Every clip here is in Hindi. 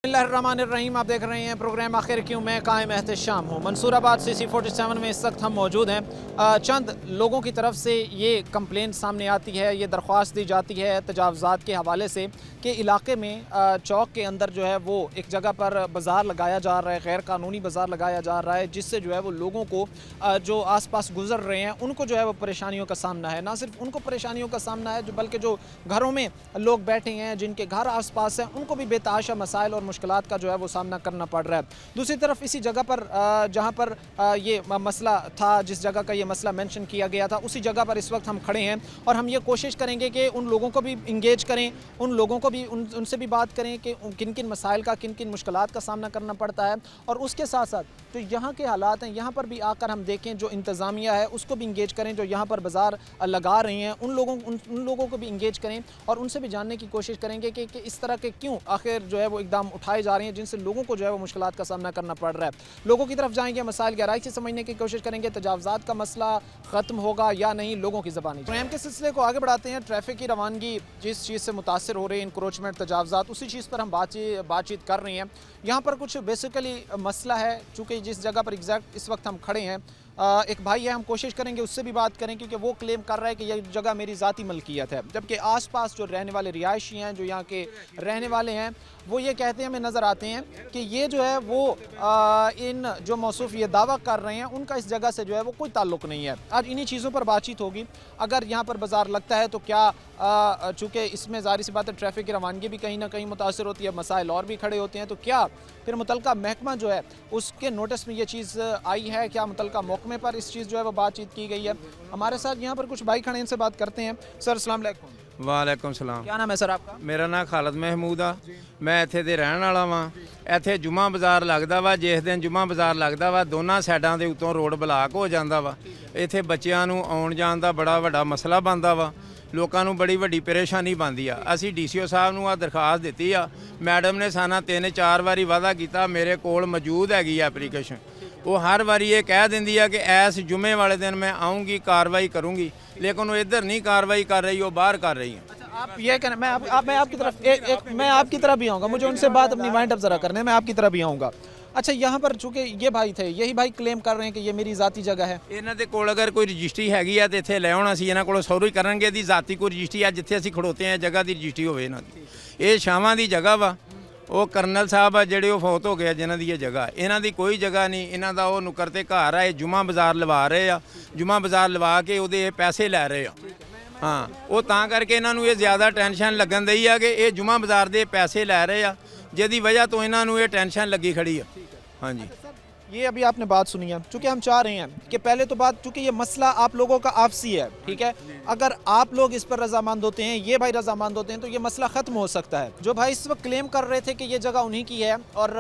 बिस्मिल्लाहिर्रहमानिर्रहीम। आप देख रहे हैं प्रोग्राम आखिर क्यों, मैं कायम एहतशाम हूँ। मंसूराबाद CC47 में इस वक्त हम मौजूद हैं। चंद लोगों की तरफ से ये कंप्लेंट सामने आती है, ये दरख्वास्त दी जाती है तजावज़ात के हवाले से कि इलाके में चौक के अंदर जो है वो एक जगह पर बाज़ार लगाया जा रहा है, गैर कानूनी बाज़ार लगाया जा रहा है, जिससे जो है वो लोगों को जो आस पास गुजर रहे हैं उनको जो है वो परेशानियों का सामना है। ना सिर्फ उनको परेशानियों का सामना है, जो बल्कि जो घरों में लोग बैठे हैं, जिनके घर आस पास हैं, उनको भी बेतहाशा मसाइल और मुश्किलात का जो है वो सामना करना पड़ रहा है। दूसरी तरफ इसी जगह पर जहाँ पर ये मसला था, जिस जगह का ये मसला मेंशन किया गया था, उसी जगह पर इस वक्त हम खड़े हैं और हम ये कोशिश करेंगे कि उन लोगों को भी इंगेज करें, उन लोगों को भी उनसे भी बात करें कि किन किन मसाइल का, किन किन मुश्किलात का सामना करना पड़ता है। और उसके साथ साथ जो यहाँ के हालात हैं, यहाँ पर भी आकर हम देखें, जो इंतज़ामिया है उसको भी इंगेज करें, जो यहाँ पर बाज़ार लगा रही हैं उन लोगों को भी इंगेज करें और उनसे भी जानने की कोशिश करेंगे कि इस तरह के क्यों आखिर जो है वो इकदाम उठाए जा रहे हैं, जिनसे लोगों को जो है वो मुश्किलात का सामना करना पड़ रहा है। लोगों की तरफ जाएंगे, मसाइल गहराई से समझने की कोशिश करेंगे, तजावज़ात का मसला ख़त्म होगा या नहीं, लोगों की ज़बानी। प्रोग्राम के सिलसिले को आगे बढ़ाते हैं। ट्रैफिक की रवानगी जिस चीज़ से मुतासर हो रही है, इंक्रोचमेंट, तजावज़ात, उसी चीज़ पर हम बातचीत कर रहे हैं। यहाँ पर कुछ बेसिकली मसला है, चूँकि जिस जगह पर एग्जैक्ट इस वक्त हम खड़े हैं, एक भाई है, हम कोशिश करेंगे उससे भी बात करें, क्योंकि वो क्लेम कर रहा है कि यह जगह मेरी ज़ाती मलकियत है, जबकि आसपास जो रहने वाले रिहायशी हैं, जो यहाँ के रहने वाले हैं, वो ये कहते हैं, हमें नज़र आते हैं कि ये जो है वो इन जो मौसूफ ये दावा कर रहे हैं उनका इस जगह से जो है वो कोई ताल्लुक़ नहीं है। आज इन्हीं चीज़ों पर बातचीत होगी। अगर यहाँ पर बाज़ार लगता है तो क्या, चूँकि इसमें ज़ाहिर सी बात है ट्रैफिक की रवानगी भी कहीं ना कहीं मुतासर होती है, मसाइल और भी खड़े होते हैं, तो क्या फिर मुतलका महकमा जो है उसके नोटिस में ये चीज़ आई है, क्या मुतलका महकमे पर इस चीज़ जो है वो बातचीत की गई है? हमारे साथ यहाँ पर कुछ भाई खड़े हैं, इनसे बात करते हैं। सर अस्सलाम वालेकुम। वालेकुम सलाम। क्या नाम है सर आपका? मेरा नाम खालिद महमूद आ। मैं ਇੱਥੇ ਦੇ ਰਹਿਣ ਵਾਲਾ ਵਾਂ। ਇੱਥੇ ਜੁਮਾ ਬਾਜ਼ਾਰ ਲੱਗਦਾ ਵਾ। ਜਿਸ ਦਿਨ ਜੁਮਾ ਬਾਜ਼ਾਰ ਲੱਗਦਾ ਵਾ, ਦੋਨਾਂ ਸਾਈਡਾਂ ਦੇ ਉੱਤੋਂ ਰੋਡ ਬਲਾਕ ਹੋ ਜਾਂਦਾ ਵਾ। ਇੱਥੇ ਬੱਚਿਆਂ ਨੂੰ ਆਉਣ ਜਾਣ ਦਾ ਬੜਾ ਵੱਡਾ ਮਸਲਾ ਬਣਦਾ ਵਾ। ਲੋਕਾਂ ਨੂੰ ਬੜੀ ਵੱਡੀ ਪਰੇਸ਼ਾਨੀ ਬਣਦੀ ਆ। ਅਸੀਂ DCO ਸਾਹਿਬ ਨੂੰ ਆ ਦਰਖਾਸਤ ਦਿੱਤੀ ਆ। ਮੈਡਮ ਨੇ ਸਾਨੂੰ 3-4 ਵਾਰੀ ਵਾਅਦਾ ਕੀਤਾ, ਮੇਰੇ ਕੋਲ ਮੌਜੂਦ ਹੈਗੀ ਐਪਲੀਕੇਸ਼ਨ। ਉਹ ਹਰ ਵਾਰੀ ਇਹ ਕਹਿ ਦਿੰਦੀ ਆ ਕਿ ਇਸ ਜੁਮੇ ਵਾਲੇ ਦਿਨ मैं आऊँगी, कार्रवाई करूँगी, लेकिन वो इधर नहीं कार्रवाई कर रही, वो बाहर कर रही है। अच्छा, आप ये कहना, मैं आपकी तरफ मैं आपकी तरफ भी आऊँगा, मुझे उनसे बात अपनी वाइंड अप ज़रा करने, मैं आपकी तरफ भी आऊँगा। अच्छा, यहाँ पर चूँकि ये भाई थे, यही भाई क्लेम कर रहे हैं कि ये मेरी ज़ाती जगह है। ਇਹਨਾਂ ਦੇ ਕੋਲ ਅਗਰ ਕੋਈ ਰਜਿਸਟਰੀ ਹੈਗੀ ਆ ਤੇ ਇੱਥੇ ਲੈ ਆਉਣਾ ਸੀ, ਇਹਨਾਂ ਕੋਲ ਸੌਰੀ ਕਰਨਗੇ ਇਹਦੀ ਜ਼ਾਤੀ ਕੋਈ ਰਜਿਸਟਰੀ ਆ, ਜਿੱਥੇ ਅਸੀਂ ਖੜੋਤੇ ਆ ਜਗ੍ਹਾ ਦੀ ਰਜਿਸਟਰੀ ਹੋਵੇ ਇਹਨਾਂ ਦੀ। ਇਹ ਸ਼ਾਮਾਂ ਦੀ ਜਗ੍ਹਾ ਵਾ। ਉਹ ਕਰਨਲ ਸਾਹਿਬ ਆ ਜਿਹੜੇ ਉਹ ਫੌਤ ਹੋ ਗਏ, ਜਿਨ੍ਹਾਂ ਦੀ ਇਹ ਜਗ੍ਹਾ, ਇਹਨਾਂ ਦੀ ਕੋਈ ਜਗ੍ਹਾ ਨਹੀਂ। ਇਹਨਾਂ ਦਾ ਉਹ ਨੁੱਕਰ ਤੇ ਘਰ ਆ, ਇਹ ਜੁਮਾ ਬਾਜ਼ਾਰ ਲਵਾ ਰਹੇ ਆ। ਜੁਮਾ ਬਾਜ਼ਾਰ ਲਵਾ ਕੇ ਉਹਦੇ ਇਹ ਪੈਸੇ ਲੈ ਰਹੇ ਆ। ਹਾਂ, ਉਹ ਤਾਂ ਕਰਕੇ ਇਹਨਾਂ ਨੂੰ ਇਹ ਜ਼ਿਆਦਾ ਟੈਨਸ਼ਨ ਲੱਗਣ ਦਈ ਆ ਕਿ ਇਹ ਜੁਮਾ ਬਾਜ਼ਾਰ ਦੇ ਪੈਸੇ ਲੈ ਰਹੇ ਆ, ਜਿਹਦੀ ਵਜ੍ਹਾ ਤੋਂ ਇਹਨਾਂ ਨੂੰ ਇਹ ਟੈਨਸ਼ਨ ਲੱਗੀ ਖੜੀ ਆ। ਹਾਂਜੀ, ये अभी आपने बात सुनी है। चूँकि हम चाह रहे हैं कि पहले तो बात, चूँकि ये मसला आप लोगों का आपसी है, ठीक है, अगर आप लोग इस पर रजामंद होते हैं, ये भाई रजामंद होते हैं, तो ये मसला ख़त्म हो सकता है। जो भाई इस वक्त क्लेम कर रहे थे कि ये जगह उन्हीं की है और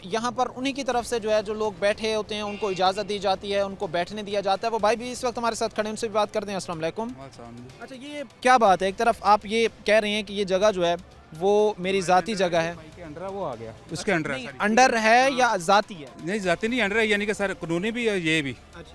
यहाँ पर उन्हीं की तरफ से जो है जो लोग बैठे होते हैं उनको इजाज़त दी जाती है, उनको बैठने दिया जाता है, वो भाई भी इस वक्त हमारे साथ खड़े हैं, उनसे भी बात करते हैं। अस्सलाम वालेकुम। अच्छा, ये क्या बात है? एक तरफ आप ये कह रहे हैं कि ये जगह जो है वो मेरी ज़ाती जगह है, अंडर वो आ गया, उसके अंडर है। अंडर है या ज़ाती है? नहीं, जाती नहीं, अंडर है, यानी कि सर कानूनी भी है, ये भी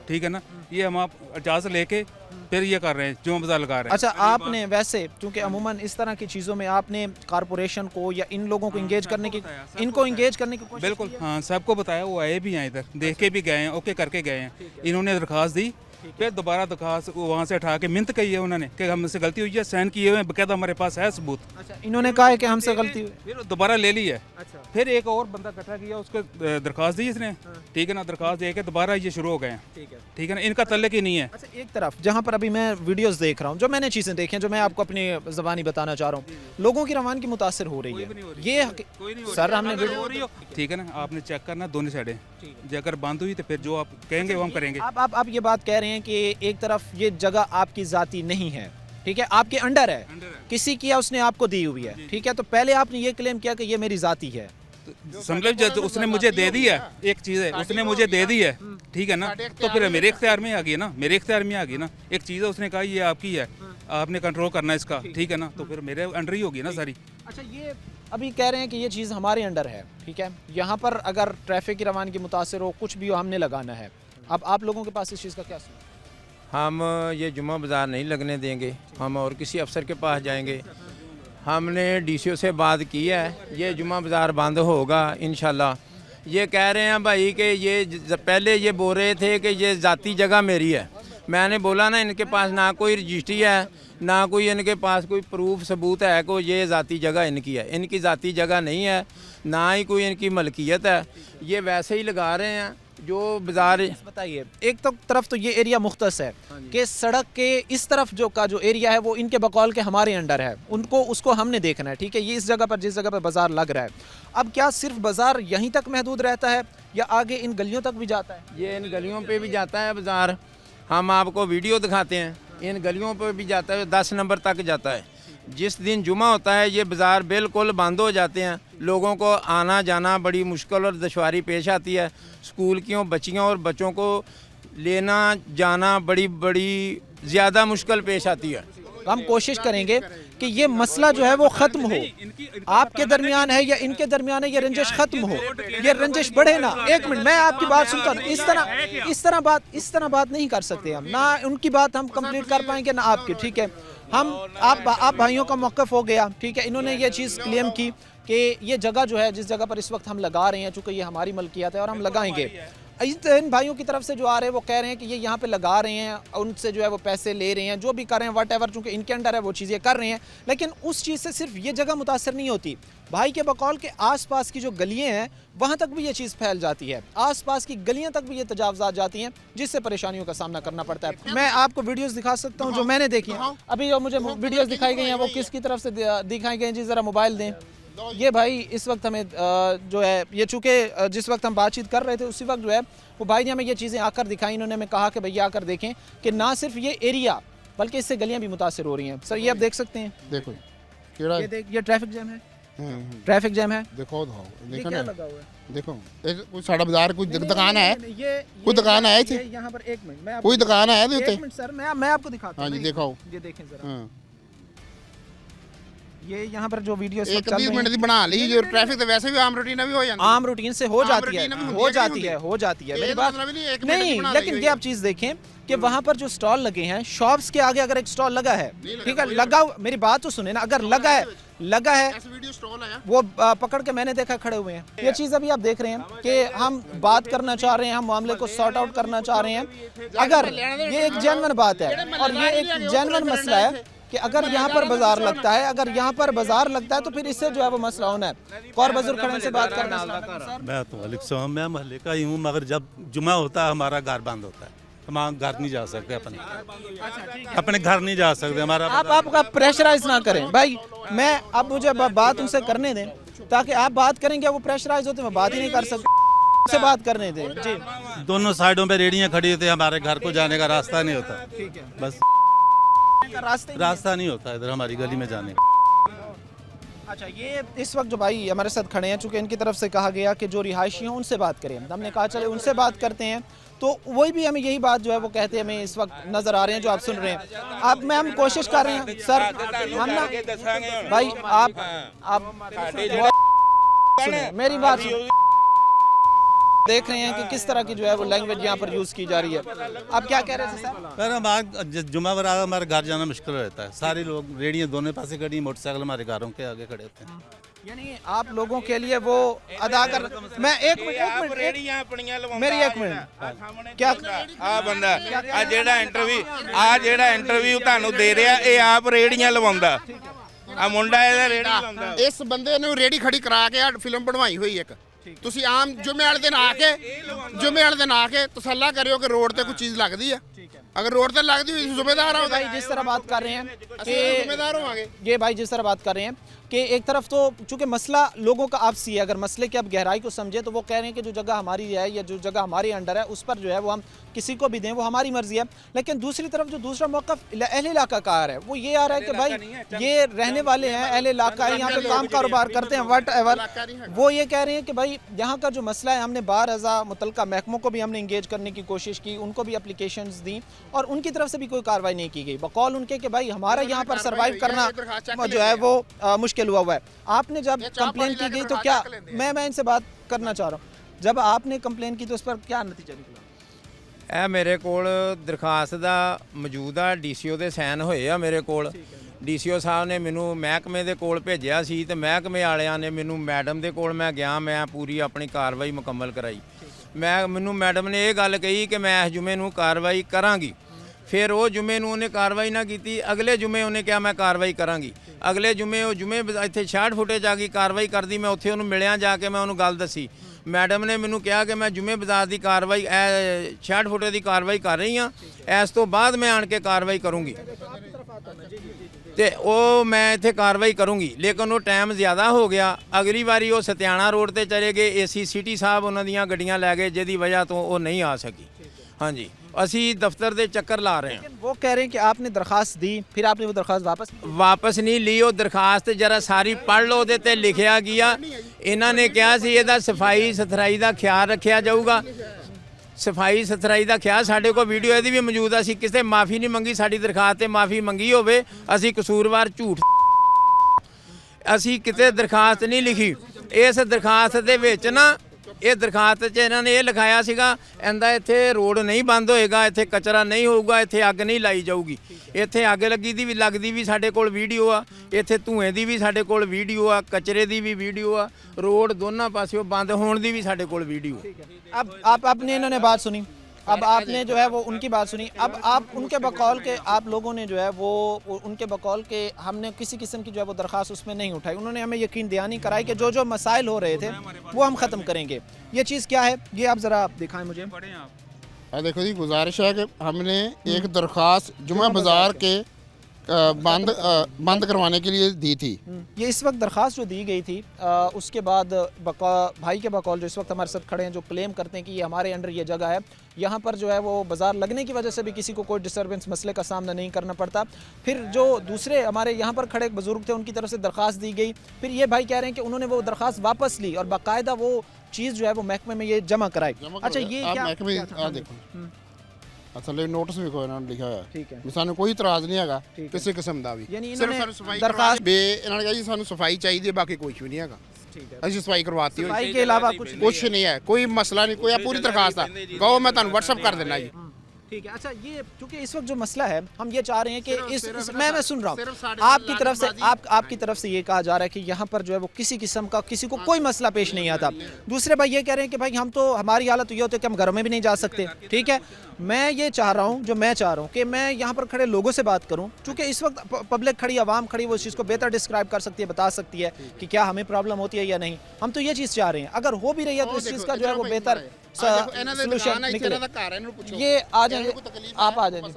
ठीक है ना। ये हम आप इजाज़त लेके फिर ये कर रहे हैं, जो बाजार लगा रहे हैं। अच्छा, आपने वैसे चूँकि अमूमन इस तरह की चीज़ों में आपने कारपोरेशन को या इन लोगों को इंगेज करने की, इनको इंगेज करने की कोशिश बिल्कुल, हाँ, सबको बताया, वो आए भी हैं इधर, देख के भी गए हैं, ओके करके गए हैं। इन्होंने दरखास्त दी, फिर दोबारा दरखास्त वहाँ से उठा के मिन्नत कही है उन्होंने कि हमसे गलती हुई है, साइन किए हुए हैं, बकायदा हमारे पास है सबूत। अच्छा, इन्होंने कहा है कि हमसे गलती हुई। फिर दोबारा ले ली है। अच्छा, फिर एक और बंदा इकट्ठा किया, उसको दरखास्त दी इसने, ठीक है ना, दरखास्त दे के दोबारा ये शुरू हो गए हैं, ठीक है ना, इनका तल्लक ही नहीं है। अच्छा, एक तरफ जहाँ पर अभी मैं वीडियोस देख रहा हूँ, जो मैंने चीज़ें देखी हैं, जो मैं आपको अपनी ज़बानी बताना चाह रहा हूँ, लोगों की रवानगी मुतासर हो रही है। ये सर हमने वीडियो, ठीक है ना, आपने चेक करना दोनों साइडें, अगर बंद हुई तो फिर जो आप कहेंगे वो हम करेंगे। आप ये बात कह रहे हैं कि एक तरफ ये जगह आपकी ज़ाती नहीं है, ठीक है, आपके अंडर है, किसी किया उसने आपको दी हुई है, ठीक है, तो पहले आपने ये क्लेम किया कि ये मेरी ज़ाती है, समझ लो उसने मुझे दे दी है, एक चीज़ है, उसने मुझे दे दी है, ठीक है ना, तो फिर मेरे इख्तियार में आ गई ना, मेरे इख्तियार में आ गई ना। एक चीज़ है, उसने कहा ये आपकी है, आपने कंट्रोल करना है इसका, ठीक है ना, तो फिर मेरे अंडर ही होगी ना सारी। अच्छा, ये अभी कह रहे हैं कि ये चीज़ हमारे अंडर है, ठीक है, यहाँ पर अगर ट्रैफिक की रवानगी मुतासर हो, कुछ भी हो, हमने लगाना है। अब आप लोगों के पास इस चीज़ का क्या सुन? हम ये जुमा बाज़ार नहीं लगने देंगे, हम और किसी अफसर के पास जाएंगे। हमने डीसीओ से बात की है, ये जुमा बाज़ार बंद होगा इंशाल्लाह। ये कह रहे हैं भाई कि ये पहले ये बोल रहे थे कि ये ज़ाती जगह मेरी है। मैंने बोला ना, इनके पास ना कोई रजिस्ट्री है, ना कोई इनके पास कोई प्रूफ सबूत है कि ये ज़ाती जगह इनकी है। इनकी ज़ाती जगह नहीं है, ना ही कोई इनकी मलकियत है। ये वैसे ही लगा रहे हैं जो बाज़ार। बताइए, एक तो तरफ तो ये एरिया मुख्तस है कि सड़क के इस तरफ जो एरिया है वो इनके बकौल के हमारे अंडर है, उसको हमने देखना है, ठीक है। ये इस जगह पर जिस जगह पर बाजार लग रहा है, अब क्या सिर्फ बाजार यहीं तक महदूद रहता है या आगे इन गलियों तक भी जाता है? ये इन गलियों पे भी जाता है बाज़ार, हम आपको वीडियो दिखाते हैं। इन गलियों पे भी जाता है, 10 नंबर तक जाता है। जिस दिन जुमा होता है ये बाज़ार बिल्कुल बंद हो जाते हैं। लोगों को आना जाना बड़ी मुश्किल और दुश्वारी पेश आती है। स्कूल की बच्चियों और बच्चों को लेना जाना बड़ी ज़्यादा मुश्किल पेश आती है। हम कोशिश करेंगे कि ये मसला जो है वो ख़त्म हो। आपके दरमियान है या इनके दरमियान है, ये रंजिश ख़त्म हो, ये रंजिश बढ़े ना। एक मिनट, मैं आपकी बात सुनता हूँ। इस तरह बात नहीं कर सकते हम, ना उनकी बात हम कंप्लीट कर पाएंगे ना आपकी, ठीक है। आप भाइयों का मौक़िफ़ हो गया, ठीक है। इन्होंने ये चीज़ क्लेम की कि ये जगह जो है जिस जगह पर इस वक्त हम लगा रहे हैं, चूँकि ये हमारी मलकियत है और हम लगाएंगे। इन भाइयों की तरफ से जो आ रहे हैं वो कह रहे हैं कि ये यहाँ पे लगा रहे हैं, उनसे जो है वो पैसे ले रहे हैं, जो भी कर रहे हैं व्हाटएवर, चूँकि इनके अंडर है वो चीज़ें कर रहे हैं। लेकिन उस चीज़ से सिर्फ ये जगह मुतासर नहीं होती, भाई के बकौल के आसपास की जो गलियाँ हैं वहाँ तक भी ये चीज़ फैल जाती है। आसपास की गलियाँ तक भी ये तजावज़ात जाती हैं, जिससे परेशानियों का सामना करना पड़ता है। मैं आपको वीडियोज़ दिखा सकता हूँ जो मैंने देखी हैं। अभी जो मुझे वीडियोज़ दिखाई गई हैं वो किसकी तरफ से दिखाई गई हैं? जी ज़रा मोबाइल दें। ये भाई इस वक्त हमें जो है ये चूँकि जिस वक्त हम बातचीत कर रहे थे उसी वक्त जो है वो भाई ने हमें ये चीज़ें आकर दिखाई। इन्होंने हमें कहा कि भैया आकर देखें कि ना सिर्फ ये एरिया बल्कि इससे गलियां भी मुतासर हो रही हैं। सर ये आप देख सकते हैं, देखो ये ट्रैफिक जैम है, ट्रैफिक जैम है। देखो ये क्या लगा हुआ है? देखो कोई साड़ा बाजार कोई दुकान है, ये कोई दुकान है इत्थे? यहाँ पर एक मिनट, मैं कोई दुकान है इहदे एक उत्ते? मिनट सर, मैं आपको दिखाता हूँ। हाँ जी दिखाओ। ये देखें जरा, हाँ ये यहाँ पर जो वीडियो एक 20 मिनट ਦੀ ਬਣਾ ਲਈ ਜੋ ट्रैफिक तो वैसे भी आम रूटीन भी हो जाती है। आम रूटीन से हो जाती है, हो जाती है। मेरी बात नहीं, लेकिन ये आप चीज़ देखें कि वहाँ पर जो स्टॉल लगे हैं, शॉप्स के आगे अगर एक स्टॉल लगा है, ठीक है, लगा, मेरी बात तो सुने ना, अगर लगा है वो पकड़ के मैंने देखा खड़े हुए हैं। ये चीज़ अभी आप देख रहे हैं कि हम बात करना चाह रहे हैं, हम मामले को सॉर्ट आउट करना चाह रहे हैं। अगर ये एक जेन्युइन बात है और ये एक जेन्युइन मसला है कि अगर यहाँ पर बाजार लगता है, तो फिर इससे जो है वो मसला होना है। और बुजुर्ग खड़े से बात करना। मैं तो मैं मोहल्ले का ही हूँ, मगर जब जुमा होता है हमारा घर बंद होता है, हम घर नहीं जा सकते, अपने घर नहीं जा सकते। हमारा आपका प्रेशराइज ना करें भाई। मैं अब मुझे बात उनसे करने दें, ताकि आप बात करेंगे वो प्रेशराइज होते, मैं बात ही नहीं कर सकता। से बात करने दें जी। दोनों साइडों पे रेडियां खड़ी होती है, हमारे घर को जाने का रास्ता नहीं होता, बस रास्ता नहीं होता इधर हमारी गली में जाने का। अच्छा, ये इस वक्त जो भाई हमारे साथ खड़े हैं, चूँकि इनकी तरफ से कहा गया कि जो रिहायशी हैं उनसे बात करें, हमने कहा चले उनसे बात करते हैं, तो वही भी हमें यही बात जो है वो कहते हैं हमें इस वक्त नज़र आ रहे हैं जो आप सुन रहे हैं। हम कोशिश कर रहे हैं सर, हम ना भाई आप सुने मेरी बात देख रहे हैं कि किस तरह की जो है वो लैंग्वेज यहाँ पर यूज़ की जा रही है। आप क्या कह रहे थे सर? हमारा जुमा बरात हमारे घर जाना मुश्किल रहता है। सारे लोग रेडियां दोनों पासे खड़ी, मोटरसाइकिल हमारे घरों के आगे खड़े होते हैं। यानी आप लोगों के लिए वो अदा कर। मैं एक मिनट मेरी एक मिनट क्या ਆ ਬੰਦਾ ਆ ਜਿਹੜਾ ਇੰਟਰਵਿਊ ਤੁਹਾਨੂੰ ਦੇ ਰਿਹਾ ਇਹ ਆਪ ਰੇੜੀਆਂ ਲਵਾਉਂਦਾ ਆ ਮੁੰਡਾ ਇਹਦਾ ਰੇੜੀ ਲਾਉਂਦਾ। ਇਸ ਬੰਦੇ ਨੂੰ ਰੇੜੀ ਖੜੀ ਕਰਾ ਕੇ ਆ ਫਿਲਮ ਬਣਵਾਈ ਹੋਈ ਇੱਕ। ਤੁਸੀਂ ਆਮ ਜੁਮੇ ਵਾਲੇ ਦਿਨ ਆ ਕੇ ਤਸੱਲਾ ਕਰਿਓ ਕਿ ਰੋਡ ਤੇ ਕੋਈ ਚੀਜ਼ ਲੱਗਦੀ ਆ। अगर रोड पर लगती हुई जिम्मेदार हो भाई जिस तरह बात कर रहे हैं कि जिम्मेदार हो आगे। ये भाई जिस तरह बात कर रहे हैं कि एक तरफ तो चूंकि मसला लोगों का आपसी है, अगर मसले की आप गहराई को समझे तो वो कह रहे हैं कि जो जगह हमारी है या जो जगह हमारे अंडर है उस पर जो है वो हम किसी को भी दें, वो हमारी मर्जी है। लेकिन दूसरी तरफ जो दूसरा मौक़िफ़ अहले इलाका का आ रहा है वो ये आ रहा है कि भाई ये रहने वाले हैं, अहले इलाका है, यहाँ पे काम कारोबार करते हैं व्हाटएवर। वो ये कह रहे हैं कि भाई यहाँ का जो मसला है, हमने बार अज़ा मुतल्लिका महकमों को भी हमने इंगेज करने की कोशिश की, उनको भी एप्लीकेशंस दी और उनकी तरफ से भी कोई कार्रवाई नहीं की गई, बकौल उनके कि भाई हमारा यहाँ पर सर्वाइव करना जो है वो मुश्किल हुआ है। आपने जब कंप्लेन की गई तो क्या, मैं इनसे बात करना चाह रहा हूँ, जब आपने कंप्लेन की तो उस पर क्या नतीजा निकला? ਇਹ ਮੇਰੇ ਕੋਲ ਦਰਖਾਸਤ ਦਾ ਮੌਜੂਦਾ ਡੀਸੀਓ ਦੇ ਸਾਈਨ ਹੋਏ ਆ ਮੇਰੇ ਕੋਲ। ਡੀਸੀਓ ਸਾਹਿਬ ਨੇ ਮੈਨੂੰ ਮਹਿਕਮੇ ਦੇ ਕੋਲ ਭੇਜਿਆ ਸੀ ਤੇ ਮਹਿਕਮੇ ਵਾਲਿਆਂ ਨੇ ਮੈਨੂੰ ਮੈਡਮ ਦੇ ਕੋਲ ਮੈਂ ਗਿਆ, ਮੈਂ ਪੂਰੀ ਆਪਣੀ ਕਾਰਵਾਈ ਮੁਕੰਮਲ ਕਰਾਈ। ਮੈਨੂੰ ਮੈਡਮ ਨੇ ਇਹ ਗੱਲ ਕਹੀ ਕਿ ਮੈਂ ਇਸ ਜੁਮੇ ਨੂੰ ਕਾਰਵਾਈ ਕਰਾਂਗੀ। ਫਿਰ ਉਹ ਜੁਮੇ ਨੂੰ ਉਹਨੇ ਕਾਰਵਾਈ ਨਾ ਕੀਤੀ, ਅਗਲੇ ਜੁਮੇ ਉਹਨੇ ਕਿਹਾ ਮੈਂ ਕਾਰਵਾਈ ਕਰਾਂਗੀ। ਅਗਲੇ ਜੁਮੇ ਉਹ ਜੁਮੇ ਇੱਥੇ 66 ਫੁੱਟੇ ਜਾ ਕੇ ਕਾਰਵਾਈ ਕਰਦੀ, ਮੈਂ ਉੱਥੇ ਉਹਨੂੰ ਮਿਲਿਆ ਜਾ ਕੇ, ਮੈਂ ਉਹਨੂੰ ਗੱਲ ਦੱਸੀ। ਮੈਡਮ ਨੇ ਮੈਨੂੰ ਕਿਹਾ ਕਿ ਮੈਂ ਜੁਮੇ ਬਾਜ਼ਾਰ ਦੀ ਕਾਰਵਾਈ 66 ਫੁੱਟੇ ਦੀ ਕਾਰਵਾਈ ਕਰ ਰਹੀ ਹਾਂ, ਇਸ ਤੋਂ ਬਾਅਦ ਮੈਂ ਆਣ ਕੇ ਕਾਰਵਾਈ ਕਰੂੰਗੀ ਤੇ ਉਹ ਮੈਂ ਇੱਥੇ ਕਾਰਵਾਈ ਕਰੂੰਗੀ। ਲੇਕਿਨ ਉਹ ਟਾਈਮ ਜ਼ਿਆਦਾ ਹੋ ਗਿਆ। ਅਗਲੀ ਵਾਰੀ ਉਹ ਸਤਿਆਣਾ ਰੋਡ ਤੇ ਚਲੇ ਗਏ, ਏਸੀ ਸਿਟੀ ਸਾਹਿਬ ਉਹਨਾਂ ਦੀਆਂ ਗੱਡੀਆਂ ਲੈ ਗਏ, ਜਿਹਦੀ ਵਜ੍ਹਾ ਤੋਂ ਉਹ नहीं आ सकी। हाँ जी, ਅਸੀਂ ਦਫ਼ਤਰ ਦੇ ਚੱਕਰ ਲਾ ਰਹੇ ਹਾਂ। वो कह रहे हैं कि आपने दरखास्त दी, फिर आपने वो दरखास्त ਵਾਪਸ ਨਹੀਂ ਲਈ ਉਹ ਦਰਖਾਸਤ, ਜਰਾ ਸਾਰੀ ਪੜ੍ਹ ਲਓ, ਉਹਦੇ ਤੇ ਲਿਖਿਆ ਗਿਆ। ਇਹਨਾਂ ਨੇ ਕਿਹਾ ਸੀ ਇਹਦਾ ਸਫਾਈ ਸੁਥਰਾਈ ਦਾ ਖਿਆਲ ਰੱਖਿਆ ਜਾਊਗਾ। ਸਫਾਈ ਸੁਥਰਾਈ ਦਾ ਖਿਆਲ, ਸਾਡੇ ਕੋਲ ਵੀਡੀਓ ਇਹਦੀ ਵੀ ਮੌਜੂਦ ਆ। ਅਸੀਂ ਕਿਸੇ ਮਾਫੀ ਨਹੀਂ ਮੰਗੀ, ਸਾਡੀ ਦਰਖਾਸਤ ਤੇ ਮਾਫੀ ਮੰਗੀ ਹੋਵੇ ਅਸੀਂ ਕਸੂਰਵਾਰ ਝੂਠ, ਅਸੀਂ ਕਿਤੇ ਦਰਖਾਸਤ ਨਹੀਂ ਲਿਖੀ। ਇਸ ਦਰਖਾਸਤ ਦੇ ਵਿੱਚ ਨਾ, ਇਹ ਦਰਖਾਸਤ 'ਚ ਇਹਨਾਂ ਨੇ ਇਹ ਲਿਖਾਇਆ ਸੀਗਾ ਇਹਦਾ ਇੱਥੇ ਰੋਡ ਨਹੀਂ ਬੰਦ ਹੋਏਗਾ, ਇੱਥੇ ਕਚਰਾ ਨਹੀਂ ਹੋਊਗਾ, ਇੱਥੇ ਅੱਗ ਨਹੀਂ ਲਾਈ ਜਾਊਗੀ। ਇੱਥੇ ਅੱਗ ਲੱਗੀ ਦੀ ਵੀ ਲੱਗਦੀ ਵੀ ਸਾਡੇ ਕੋਲ ਵੀਡੀਓ ਆ, ਇੱਥੇ ਧੂਏ ਦੀ ਵੀ ਸਾਡੇ ਕੋਲ ਵੀਡੀਓ ਆ, ਕਚਰੇ ਦੀ ਵੀ ਵੀਡੀਓ ਆ, ਰੋਡ ਦੋਨਾਂ ਪਾਸਿਓਂ ਬੰਦ ਹੋਣ ਦੀ ਵੀ ਸਾਡੇ ਕੋਲ ਵੀਡੀਓ। अब आपने इन्होंने बात सुनी, अब आपने जो है वो उनकी बात सुनी। अब आप उनके बकौल के, आप लोगों ने जो है वो उनके बकौल के हमने किसी किस्म की जो है वो दरख्वास्त उसमें नहीं उठाई। उन्होंने हमें यकीन दहानी कराई कि जो जो मसाइल हो रहे थे वो हम ख़त्म करेंगे। ये चीज़ क्या है, ये आप ज़रा दिखाएं मुझे। देखो जी, गुजारिश है कि हमने एक दरख्वास्त जुमा बाज़ार के बंद करवाने के लिए दी थी। ये इस वक्त दरख्वास्त जो दी गई थी, उसके बाद भाई के बकौल जो इस वक्त हमारे साथ खड़े हैं, जो क्लेम करते हैं कि ये हमारे अंडर ये जगह है, यहाँ पर जो है वो बाज़ार लगने की वजह से भी किसी को कोई डिस्टर्बेंस मसले का सामना नहीं करना पड़ता। फिर जो दूसरे हमारे यहाँ पर खड़े बुज़ुर्ग थे, उनकी तरफ से दरख्वास्त दी गई। फिर ये भाई कह रहे हैं कि उन्होंने वो दरख्वास्त वापस ली और बाकायदा वो चीज़ जो है वो महकमे में ये जमा कराई। अच्छा, ये क्या देखो असल नोटिस भी कोई इन्होंने लिखा होया, ठीक है, ਵੀ ਸਾਨੂੰ ਕੋਈ ਇਤਰਾਜ਼ ਨਹੀਂ ਹੈਗਾ ਕਿਸੇ ਕਿਸਮ ਦਾ ਵੀ। यानी ਸਿਰਫ इन्होंने ਸਾਨੂੰ ਸਫਾਈ दरख्वास्त, ਬੇ ਇਹਨਾਂ ਨੇ ਕਿਹਾ ਜੀ ਸਾਨੂੰ ਸਫਾਈ ਚਾਹੀਦੀ ਹੈ, ਬਾਕੀ ਕੁਝ ਵੀ ਨਹੀਂ ਹੈਗਾ। ਅਸੀਂ ਸਫਾਈ ਕਰਵਾਤੀ ਹੋਈ, सफाई के अलावा कुछ ਕੁਝ नहीं है, कोई मसला नहीं, कोई पूरी दरखास्त है, कहो मैं ਤੁਹਾਨੂੰ WhatsApp कर देना जी। ठीक है। अच्छा, ये चूंकि इस वक्त जो मसला है, हम ये चाह रहे हैं कि मैं सुन रहा सिर्फ हूँ साढ़े आपकी तरफ से, आपकी तरफ से ये कहा जा रहा है कि यहाँ पर जो है वो किसी किस्म का किसी को कोई मसला पेश नहीं आता। दूसरे भाई ये कह रहे हैं कि भाई हम तो, हमारी हालत तो ये होती है कि हम घरों में भी नहीं जा सकते। ठीक है, मैं ये चाह रहा हूँ, जो मैं चाह रहा हूँ कि मैं यहाँ पर खड़े लोगों से बात करूँ, चूँकि इस वक्त पब्लिक खड़ी, आवाम खड़ी, वो इस चीज़ को बेहतर डिस्क्राइब कर सकती है, बता सकती है कि क्या हमें प्रॉब्लम होती है या नहीं। हम तो ये चीज़ चाह रहे हैं, अगर हो भी रही है तो इस चीज़ का जो है वो बेहतर सोल्यूशन निकले। ये आ जाएंगे, आप आ जाएंगे।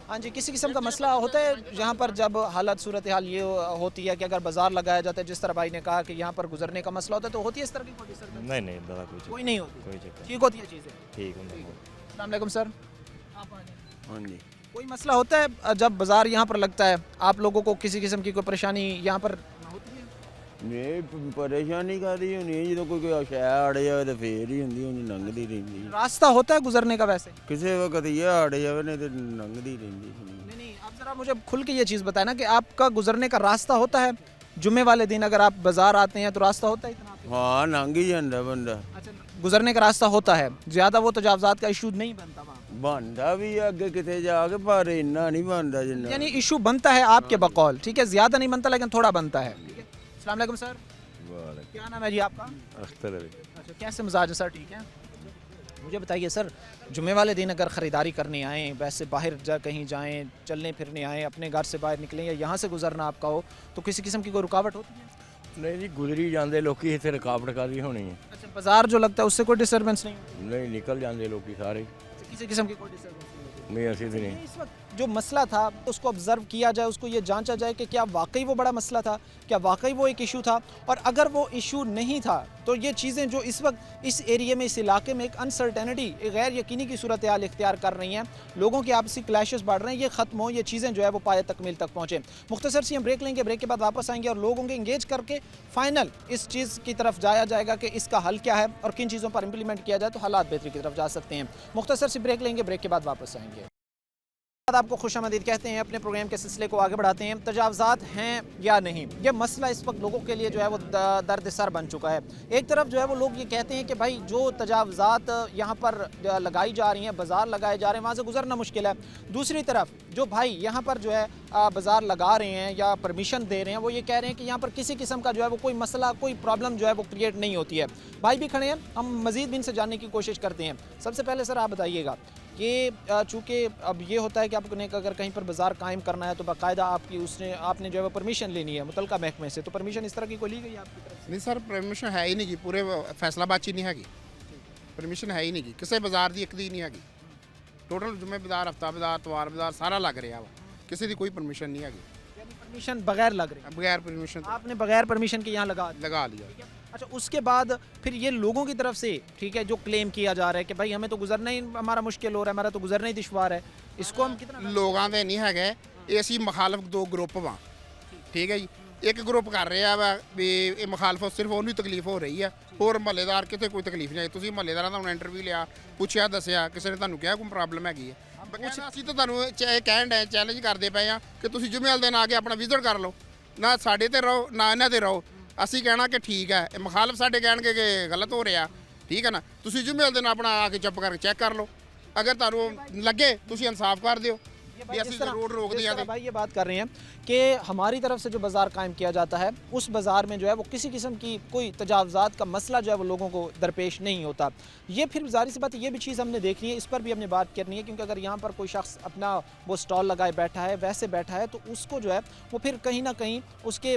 हाँ जी, किसी किस्म का मसला होता है यहाँ पर, जब हालत सूरत हाल ये होती है कि अगर बाजार लगाया जाता है, जिस तरह भाई ने कहा कि यहाँ पर गुजरने का मसला होता है, तो होती है इस तरह की कोई डिस्टर्बेंस? नहीं नहीं दादा कोई नहीं होती, कोई चक्कर ठीक होती है चीज़ें। ठीक है। अस्सलाम वालेकुम सर, आप आ जाएं। हाँ जी, कोई मसला होता है जब बाजार यहाँ पर लगता है, आप लोगों को किसी किस्म की कोई परेशानी यहाँ पर होती है? नहीं परेशानी कादी होनी है, जो कोई शै अड़ जाए तो फिर ही होंगी, उंज लंघदी रहिंदी। रास्ता होता है गुजरने का वैसे? किसी वक्त ये अड़ जाए नहीं तो लंघदी रहिंदी। नहीं, आप ज़रा मुझे खुल के ये चीज़ बताएं ना कि आपका गुजरने का रास्ता होता है जुम्मे वाले दिन, अगर आप बाजार आते हैं तो रास्ता होता है इतना? हाँ लंघ ही जाता बंदा। अच्छा, गुजरने का रास्ता होता है, ज़्यादा वो तजावज़ात का इशू नहीं बनता वहाँ? बनता भी अगे कितने जाके, पर इन्ना नहीं बनता जिन्ना। यानी इशू बनता है आपके बकौल, ठीक है, ज़्यादा नहीं बनता लेकिन थोड़ा बनता है। ठीक है, अस्सलाम वालेकुम सर, क्या नाम है जी आपका? अख्तर अली। अच्छा, कैसे मिजाज है सर? ठीक है, मुझे बताइए सर, जुमे वाले दिन अगर ख़रीदारी करने आएँ, वैसे बाहर कहीं जाएँ, चलने फिरने आएँ, अपने घर से बाहर निकलें या यहाँ से गुजरना आपका हो, तो किसी किस्म की कोई रुकावट होती है? नहीं जी, गुजरी जाते लोग, इतने रुकावट कादी होनी है? अच्छा, बाजार जो लगता है उससे कोई डिस्टर्बेंस नहीं होती? नहीं, निकल जाते लोग सारे। किसी किस्म की कोई डिस्टर्बेंस नहीं, ऐसी तो नहीं। इस वक्त जो मसला था उसको ऑब्जर्व किया जाए, उसको ये जांचा जाए कि क्या वाकई वो बड़ा मसला था, क्या वाकई वो एक इशू था, और अगर वो इशू नहीं था तो ये चीज़ें जो इस वक्त इस एरिया में, इस इलाके में एक अनसर्टेनिटी, एक गैर यकीनी की सूरत हाल इख्तियार कर रही हैं, लोगों के आपसी क्लैशेस बढ़ रहे हैं, ये ख़त्म हो, ये चीज़ें जो है वो पाए तकमील तक पहुँचे। मुख्तसर सी हम ब्रेक लेंगे, ब्रेक के बाद वापस आएंगे और लोगों के इंगेज करके फाइनल इस चीज़ की तरफ जाया जाएगा कि इसका हल क्या है और किन चीज़ों पर इंप्लीमेंट किया जाए तो हालात बेहतरी की तरफ जा सकते हैं। मुख्तसर सी ब्रेक लेंगे, ब्रेक के बाद वापस आएंगे। आपको खुशामदीद कहते हैं। अपने प्रोग्राम के सिलसिले को आगे बढ़ाते हैं। तजावज़ात हैं या नहीं, ये मसला इस वक्त लोगों के लिए जो है वो दर्द सर बन चुका है। एक तरफ जो है वो लोग ये कहते हैं कि भाई जो तजावज़ात यहाँ पर लगाई जा रही हैं, बाज़ार लगाए जा रहे हैं, वहाँ से गुजरना मुश्किल है। दूसरी तरफ जो भाई यहाँ पर जो है बाज़ार लगा रहे हैं या परमिशन दे रहे हैं, वो ये कह रहे हैं कि यहाँ पर किसी किस्म का जो है वो कोई मसला, कोई प्रॉब्लम जो है वो क्रिएट नहीं होती है। भाई भी खड़े हैं, हम मज़ीद भी इनसे जानने की कोशिश करते हैं। सबसे पहले सर आप बताइएगा कि चूँकि अब ये होता है कि आपने अगर कहीं पर बाज़ार कायम करना है तो बाकायदा आपने जो है वो परमिशन लेनी है मुतलका महकमे से, तो परमिशन इस तरह की कोई ली गई आपकी तरफ से? नहीं सर, परमिशन है ही नहीं गी, पूरे फैसलाबाद च नहीं हैगी परमिशन, है ही नहीं गी किसी बाजार की, एक दी नहीं हैगी। टोटल जुम्मे बाजार, हफ्ता बाजार, तवार बाजार सारा लग रहा वा, किसी की कोई परमिशन नहीं हैगी। परमिशन बगैर लग रही है? बगैर परमिशन आपने बगैर परमिशन के यहाँ लगा लिया। अच्छा, उसके बाद फिर ये लोगों की तरफ से, ठीक है, जो क्लेम किया जा रहा है कि भाई हमें तो गुजरना ही हमारा मुश्किल हो रहा है, हमारा तो गुजरना ही दुश्वार है, इसको हम कितना लोगों के नहीं है ये असी मुखालफ दो ग्रुप वा, ठीक है जी। एक ग्रुप कर रहा वा भी ये मुखालफ सिर्फ उन्हें तकलीफ हो रही है, होर महल्लेदार कितने कोई तकलीफ नहीं आई। तुम महल्लेदार का इंटरव्यू लिया, पूछया, दसिया, किसी ने तुहानू क्या कोई प्रॉब्लम हैगी है? असी तो तुहानू कहण डे, चैलेंज करते पे हाँ कि तुम जुम्मे वाले दिन आके अपना विजिट कर लो, ना साडे ते रहो ना इन्हां ते रहो। ਅਸੀਂ ਕਹਿਣਾ ਕਿ ਠੀਕ ਹੈ, ਮੁਖਾਲਫ ਸਾਡੇ ਕਹਿਣਗੇ ਕਿ ਗਲਤ ਹੋ ਰਿਹਾ, ਠੀਕ ਹੈ ਨਾ। ਤੁਸੀਂ ਜ਼ਿੰਮੇਵਾਰ ਦੇ ਨਾਲ ਆਪਣਾ ਆ ਕੇ ਚੁੱਪ ਕਰਕੇ ਚੈੱਕ ਕਰ ਲਓ, अगर ਤੁਹਾਨੂੰ ਲੱਗੇ ਤੁਸੀਂ ਇਨਸਾਫ ਕਰ ਦਿਓ। रोड रोक दिया। भाई ये बात कर रहे हैं कि हमारी तरफ से जो बाज़ार कायम किया जाता है, उस बाज़ार में जो है वो किसी किस्म की कोई तजावज़ात का मसला जो है वो लोगों को दरपेश नहीं होता। ये फिर ज़ाहिर सी बात, ये भी चीज़ हमने देखनी है, इस पर भी हमने बात करनी है, क्योंकि अगर यहाँ पर कोई शख्स अपना वो स्टॉल लगाए बैठा है, वैसे बैठा है, तो उसको जो है वो फिर कहीं ना कहीं उसके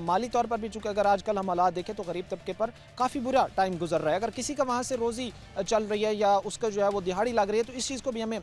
माली तौर पर भी, चूँकि अगर आजकल हम हालात देखें तो गरीब तबके पर काफ़ी बुरा टाइम गुजर रहा है। अगर किसी का वहाँ से रोज़ी चल रही है या उसका जो है वो दिहाड़ी लग रही है, तो इस चीज़ को भी हमें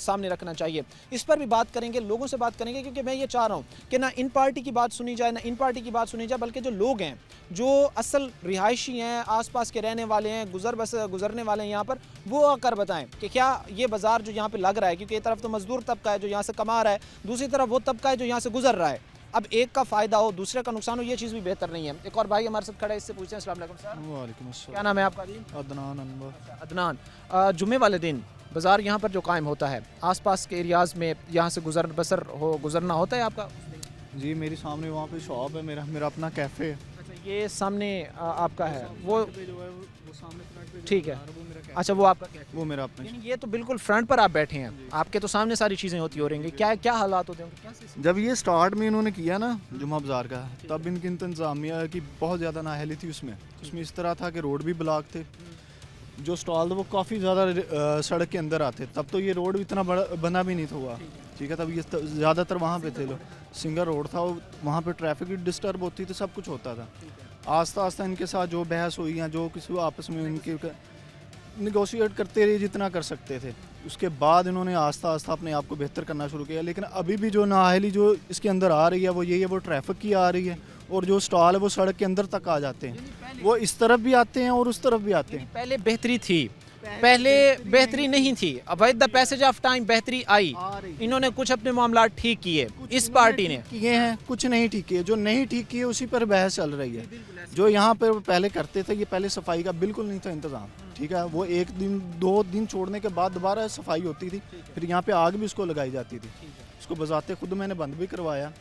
सामने रखना चाहिए। इस पर भी बात करेंगे, लोगों से बात करेंगे, क्योंकि मैं ये चाह रहा हूँ कि ना इन पार्टी की बात सुनी जाए ना इन पार्टी की बात सुनी जाए, बल्कि जो लोग हैं, जो असल रिहायशी हैं, आसपास के रहने वाले हैं, गुजरने वाले हैं यहाँ पर, वो आकर बताएं कि क्या ये बाज़ार जो यहाँ पे लग रहा है, क्योंकि एक तरफ तो मजदूर तबका है जो यहाँ से कमा रहा है, दूसरी तरफ वो तबका है जो यहाँ से गुजर रहा है। अब एक का फ़ायदा हो, दूसरे का नुकसान हो, ये चीज़ भी बेहतर नहीं है। एक और भाई हमारे साथ खड़े हैं, इससे पूछते हैं। अस्सलाम वालेकुम सर। वालेकुम अस्सलाम। क्या नाम है आपका जी? अदनान अनवर। अदनान, जुम्मे वाले दिन बाज़ार यहाँ पर जो कायम होता है, आसपास के एरियाज़ में यहाँ से गुजरना होता है आपका? जी, मेरी सामने वहाँ पे शॉप है, मेरा अपना कैफ़े है। अच्छा, ये सामने आपका है वो जो है वो सामने फ्रंट पे ठीक है। वो मेरा कैफ़े, अच्छा, वो आपका कैफे, वो मेरा अपना। यानी ये तो बिल्कुल फ्रंट पर आप बैठे हैं, आपके तो सामने सारी चीज़ें होती हो रही हैं। क्या हालात होते होंगे? क्या जब ये स्टार्ट में इन्होंने किया ना जुम्मा बाज़ार का, तब इनकी इंतज़ामिया की बहुत ज़्यादा नाअहली थी। उसमें इस तरह था कि रोड भी ब्लॉक थे, जो स्टॉल थे वो काफ़ी ज़्यादा सड़क के अंदर आते। तब तो ये रोड इतना बड़ा बना भी नहीं था हुआ, ठीक है। तब ये ज़्यादातर वहाँ पे थे लोग, सिंगल रोड था, वहाँ पे ट्रैफिक भी डिस्टर्ब होती थी, सब कुछ होता था। आस्ता आस्ता इनके साथ जो बहस हुई या जो किसी आपस में इनके निगोशिएट करते रहे जितना कर सकते थे, उसके बाद इन्होंने आस्ता आस्ता अपने आप को बेहतर करना शुरू किया। लेकिन अभी भी जो नाअहली जो इसके अंदर आ रही है वो यही है, वो ट्रैफिक की आ रही है, और जो स्टॉल है वो सड़क के अंदर तक आ जाते हैं। वो इस तरफ भी आते हैं और उस तरफ भी आते हैं। पहले बेहतरी थी, पहले बेहतरी नहीं थी, अब with the passage of time बेहतरी आई। इन्होंने कुछ अपने मामला ठीक किए, इस पार्टी ने किए हैं, कुछ नहीं ठीक किए। जो नहीं ठीक किए उसी पर बहस चल रही है। जो यहाँ पर पहले करते थे, ये पहले सफाई का बिल्कुल नहीं था इंतज़ाम, ठीक है। वो एक दिन 2 दिन छोड़ने के बाद दोबारा सफाई होती थी, फिर यहाँ पे आग भी उसको लगाई जाती थी। उसको बजाते खुद मैंने बंद भी करवाया।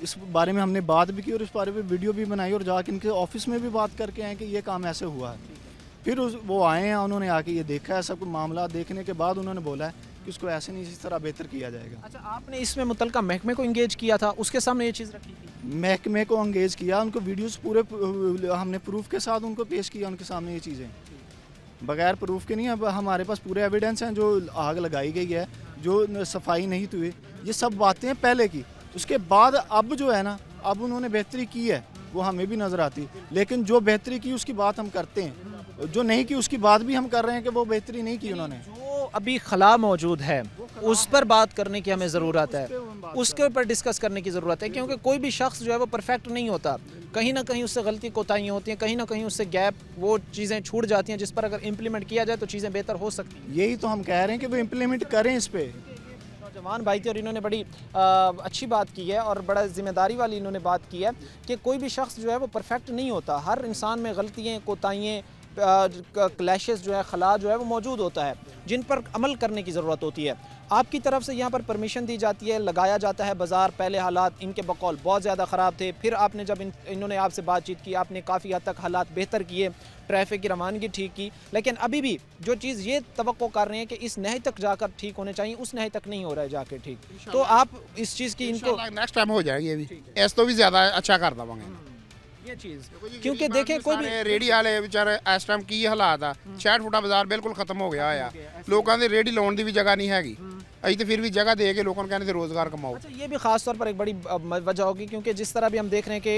इस बारे में हमने बात भी की और इस बारे में वीडियो भी बनाई और जाके इनके ऑफिस में भी बात करके आए कि ये काम ऐसे हुआ है। फिर वो आए हैं, उन्होंने आके ये देखा है, सब कुछ मामला देखने के बाद उन्होंने बोला है कि उसको ऐसे नहीं, इस तरह बेहतर किया जाएगा। अच्छा, आपने इसमें मुतलका महकमे को इंगेज किया था, उसके सामने ये चीज़ रखी थी? महकमे को इंगेज किया, उनको वीडियोस पूरे हमने प्रूफ के साथ उनको पेश किया, उनके सामने ये चीज़ें बगैर प्रूफ के नहीं। अब हमारे पास पूरे एविडेंस हैं, जो आग लगाई गई है, जो सफाई नहीं हुई, ये सब बातें हैं पहले की। उसके बाद अब जो है ना, अब उन्होंने बेहतरी की है, वो हमें भी नज़र आती। लेकिन जो बेहतरी की उसकी बात हम करते हैं, जो नहीं की उसकी बात भी हम कर रहे हैं कि वो बेहतरी नहीं की उन्होंने। जो अभी खला मौजूद है उस पर बात करने की हमें ज़रूरत है, उसके ऊपर डिस्कस करने की ज़रूरत है, क्योंकि कोई भी शख्स जो है वो परफेक्ट नहीं होता। कहीं ना कहीं उससे गलती कोताहियाँ होती हैं, कहीं ना कहीं उससे गैप, वो चीज़ें छूट जाती हैं जिस पर अगर इम्प्लीमेंट किया जाए तो चीज़ें बेहतर हो सकती हैं। यही तो हम कह रहे हैं कि वो इम्प्लीमेंट करें इस पर। नौजवान भाई थे और इन्होंने बड़ी अच्छी बात की है और बड़ा ज़िम्मेदारी वाली इन्होंने बात की है कि कोई भी शख्स जो है वो परफेक्ट नहीं होता। हर इंसान में गलतियाँ, कोताहियाँ, क्लैशेस जो है, खला जो है वो मौजूद होता है, जिन पर अमल करने की ज़रूरत होती है। आपकी तरफ से यहाँ पर परमिशन दी जाती है, लगाया जाता है बाज़ार। पहले हालात इनके बकौल बहुत ज़्यादा ख़राब थे, फिर आपने जब इन्होंने आपसे बातचीत की, आपने काफ़ी हद तक हालात बेहतर किए, ट्रैफिक की रवानगी ठीक की, लेकिन अभी भी जो चीज़ ये तवक्को कर रहे हैं कि इस नहर तक जाकर ठीक होने चाहिए, उस नहर तक नहीं हो रहा है जाके ठीक। तो आप इस चीज़ की इनको नेक्स्ट टाइम हो जाएगी, ये भी इस तो भी ज़्यादा अच्छा कर देवांगे ये चीज़, क्योंकि देखें कोई भी रेडी वाले बेचारे इस टाइम की हालात आ 60 फुटा बाजार बिल्कुल खत्म हो गया ਆ ਲੋਕਾਂ ਦੇ ਰੇੜੀ ਲਾਉਣ ਦੀ ਵੀ ਜਗ੍ਹਾ ਨਹੀਂ ਹੈਗੀ ਅਸੀਂ ਤੇ ਫਿਰ ਵੀ ਜਗ੍ਹਾ ਦੇ ਕੇ ਲੋਕਾਂ ਨੂੰ ਕਹਿੰਦੇ रोजगार कमाओ। अच्छा, ये भी ख़ास तौर पर एक बड़ी वजह होगी, क्योंकि जिस तरह भी हम देख रहे हैं कि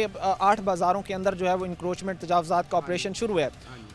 8 बाज़ारों के अंदर जो है वो इंक्रोचमेंट तजावज़ात का ऑपरेशन शुरू है।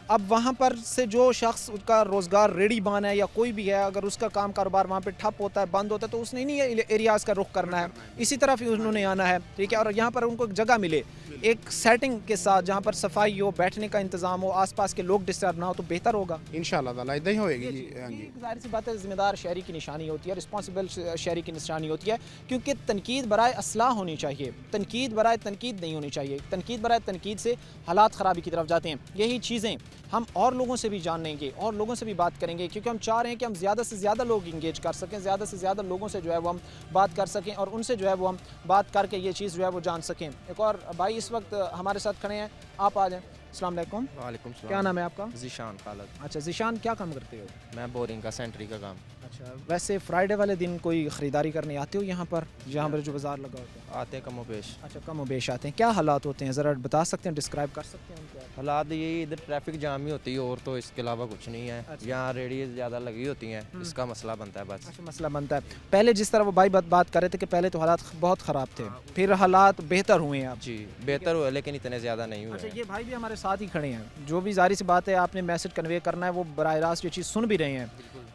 अब वहाँ पर से जो शख्स उसका रोज़गार रेडी बान है या कोई भी है, अगर उसका काम कारोबार वहाँ पे ठप होता है, बंद होता है, तो उसने नहीं एरियाज़ का रुख करना है, इसी तरफ ही उन्होंने आना है, ठीक है। और यहाँ पर उनको एक जगह मिले एक सेटिंग के साथ, जहाँ पर सफाई हो, बैठने का इंतज़ाम हो, आसपास के लोग डिस्टर्ब ना हो, तो बेहतर होगा इंशाल्लाह ताला इदां ही होएगी जी। हाँ जी, जाहिर सी बात है, ज़िम्मेदार शहरी की निशानी होती है, रिस्पॉन्सिबल शहरी की निशानी होती है, क्योंकि तनकीद बराए असलाह होनी चाहिए, तनकीद बराए तनकीद नहीं होनी चाहिए। तनकीद बराए तनकीद से हालात ख़राबी की तरफ जाते हैं। यही चीज़ें हम और लोगों से भी जानेंगे और लोगों से भी बात करेंगे, क्योंकि हम चाह रहे हैं कि हम ज़्यादा से ज़्यादा लोग इंगेज कर सकें, ज़्यादा से ज़्यादा लोगों से जो है वो हम बात कर सकें और उनसे जो है वो हम बात करके ये चीज़ जो है वो जान सकें। एक और भाई इस वक्त हमारे साथ खड़े हैं, आप आ जाएँ। अस्सलाम वालेकुम। वालेकुम सलाम। क्या नाम है आपका? ज़ीशान खालिद। अच्छा ज़ीशान, क्या काम करते हो? मैं बोरिंग का सेंट्री का काम। अच्छा, वैसे फ्राइडे वाले दिन कोई ख़रीदारी करने आते हो यहाँ पर, जहाँ पर जो बाज़ार लगा होता है? आते हैं कमो पेश। अच्छा, कम बेश आते हैं। क्या हालात होते हैं, ज़रा बता सकते हैं, डिस्क्राइब कर सकते हैं उनको? हालात यही, इधर ट्रैफिक जाम ही होती है और तो इसके अलावा कुछ नहीं है। अच्छा। यहाँ रेडी ज़्यादा लगी होती हैं, इसका मसला बनता है बस। अच्छा, मसला बनता है। पहले जिस तरह वो भाई बात कर रहे थे कि पहले तो हालात बहुत ख़राब थे, फिर हालात बेहतर हुए हैं अब। जी बेहतर हुए, लेकिन इतने ज़्यादा नहीं हुए। अच्छा, ये भाई भी हमारे साथ ही खड़े हैं, जो भी जाहिर सी बात है आपने मैसेज कन्वे करना है, वो बराह रास्त ये चीज़ सुन भी रहे हैं,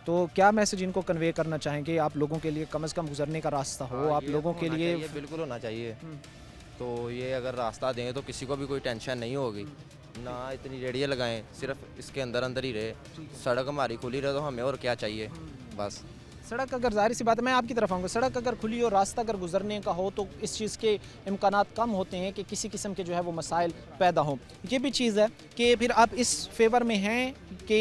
तो क्या मैसेज इनको कन्वे करना चाहेंगे आप लोगों के लिए? कम से कम गुजरने का रास्ता हो आप लोगों के लिए। बिल्कुल होना चाहिए। तो ये अगर रास्ता दें तो किसी को भी कोई टेंशन नहीं होगी, ना इतनी रेडियाँ लगाएं, सिर्फ इसके अंदर अंदर ही रहे, सड़क हमारी खुली रहे तो हमें और क्या चाहिए बस। सड़क अगर जाहिर सी बात है, मैं आपकी तरफ आऊँगा, सड़क अगर खुली हो, रास्ता अगर गुजरने का हो, तो इस चीज़ के इम्कानात कम होते हैं कि किसी किस्म के जो है वो मसाइल पैदा हों। ये भी चीज़ है कि फिर आप इस फेवर में हैं कि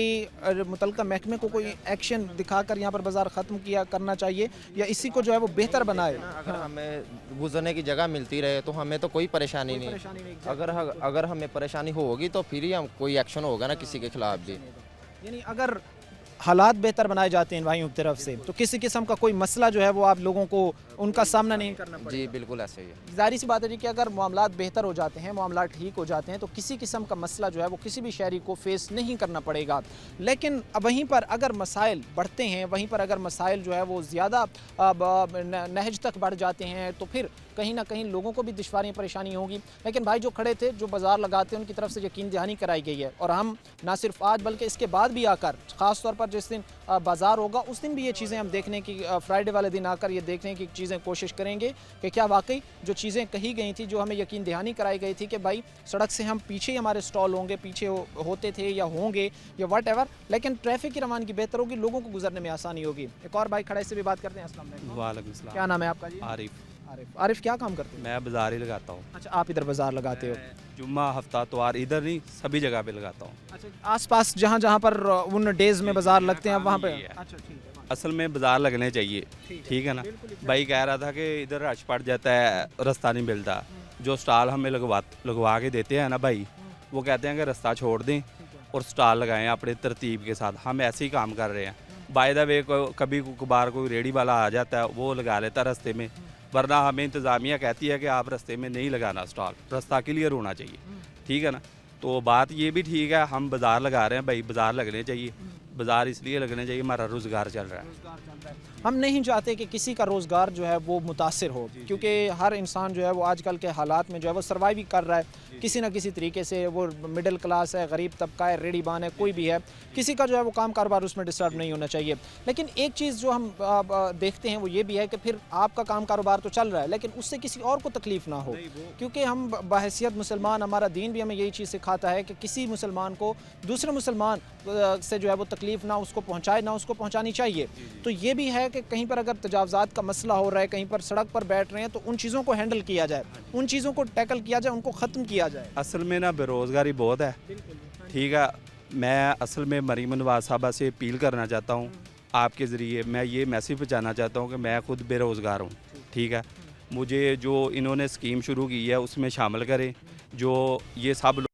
मुतल्लिका महकमे को कोई एक्शन दिखाकर यहाँ पर बाज़ार ख़त्म किया करना चाहिए, या इसी को जो है वो बेहतर बनाए। अगर हमें गुजरने की जगह मिलती रहे तो हमें तो कोई परेशानी नहीं। अगर हमें परेशानी होगी तो फिर ही हम कोई एक्शन होगा ना किसी के खिलाफ भी। यानी अगर हालात बेहतर बनाए जाते हैं भाइयों की तरफ से, तो किसी किस्म का कोई मसला जो है वो आप लोगों को उनका सामना नहीं करना पड़ेगा। जी बिल्कुल ऐसे ही है। जाहिर सी बात है जी कि अगर मामलात बेहतर हो जाते हैं, मामलात ठीक हो जाते हैं, तो किसी किस्म का मसला जो है वो किसी भी शहरी को फेस नहीं करना पड़ेगा। लेकिन वहीं पर अगर मसाइल बढ़ते हैं, वहीं पर अगर मसाइल जो है वो ज़्यादा नहज तक बढ़ जाते हैं, तो फिर कहीं ना कहीं लोगों को भी दुश्वारियाँ परेशानी होगी। लेकिन भाई जो खड़े थे, जो बाज़ार लगाते हैं, उनकी तरफ से यकीन दहानी कराई गई है, और हम ना सिर्फ आज बल्कि इसके बाद भी आकर, ख़ास तौर पर जिस दिन बाज़ार होगा उस दिन भी ये चीज़ें हम देखने की, फ्राइडे वाले दिन आकर ये देखने की चीज़ें कोशिश करेंगे कि क्या वाकई जो चीज़ें कही गई थी, जो हमें यकीन दहानी कराई गई थी कि भाई सड़क से हम पीछे ही हमारे स्टॉल होंगे, पीछे होते थे या होंगे या वट एवर, लेकिन ट्रैफिक की रवानगी बेहतर होगी, लोगों को गुजरने में आसानी होगी। एक और भाई खड़े से भी बात करते हैं। अस्सलाम वालेकुम। वालेकुम सलाम। क्या नाम है आपका जी? आरिफ। आरिफ क्या काम करते हैं? मैं बाजार ही लगाता हूँ। अच्छा, आप इधर बाज़ार लगाते हो? जुम्मा हफ्ता त्वार इधर नहीं, सभी जगह पे लगाता हूँ। अच्छा, आसपास जहाँ जहाँ पर उन डेज में बाज़ार लगते हैं वहाँ पे? अच्छा, ठीक है। असल में बाजार लगने चाहिए, ठीक है ना। भाई कह रहा था कि इधर रश पड़ जाता है, रास्ता नहीं मिलता। जो स्टॉल हमें लगवा के देते हैं ना भाई, वो कहते हैं कि रास्ता छोड़ दें और स्टॉल लगाएं अपने तरतीब के साथ। हम ऐसे ही काम कर रहे हैं। बाय द वे कभी कभार कोई रेडी वाला आ जाता है, वो लगा लेता है रास्ते में, वरना हमें इंतज़ामिया कहती है कि आप रास्ते में नहीं लगाना स्टॉल, रास्ता क्लियर होना चाहिए, ठीक है ना। तो बात ये भी ठीक है, हम बाज़ार लगा रहे हैं भाई, बाज़ार लगने चाहिए। बाज़ार इसलिए लगने चाहिए, हमारा रोज़गार चल रहा है। हम नहीं चाहते कि किसी का रोज़गार जो है वो मुतासिर हो, क्योंकि हर इंसान जो है वो आजकल के हालात में जो है वो सर्वाइव ही कर रहा है किसी ना किसी तरीके से। वो मिडिल क्लास है, गरीब तबका है, रेडी बान है, कोई भी है, किसी का जो है वो काम कारोबार उसमें डिस्टर्ब नहीं होना चाहिए। लेकिन एक चीज़ जो हम देखते हैं वो ये भी है कि फिर आपका काम कारोबार तो चल रहा है, लेकिन उससे किसी और को तकलीफ़ ना हो, क्योंकि हम बहैसियत मुसलमान, हमारा दीन भी हमें यही चीज़ सिखाता है कि किसी मुसलमान को दूसरे मुसलमान से जो है वो तकलीफ़ ना उसको पहुँचाए, ना उसको पहुँचानी चाहिए। तो ये भी है कि कहीं पर अगर तजावज़ात का मसला हो रहा है, कहीं पर सड़क पर बैठ रहे हैं, तो उन चीज़ों को हैंडल किया जाए, उन चीज़ों को टैकल किया जाए, उनको ख़त्म किया जाए। असल में ना बेरोज़गारी बहुत है, ठीक है। मैं असल में मरीम नवाज़ साहबा से अपील करना चाहता हूँ आपके ज़रिए मैं ये मैसेज पहुँचाना चाहता हूँ कि मैं खुद बेरोज़गार हूँ, ठीक है। मुझे जो इन्होंने स्कीम शुरू की है उसमें शामिल करें, जो ये सब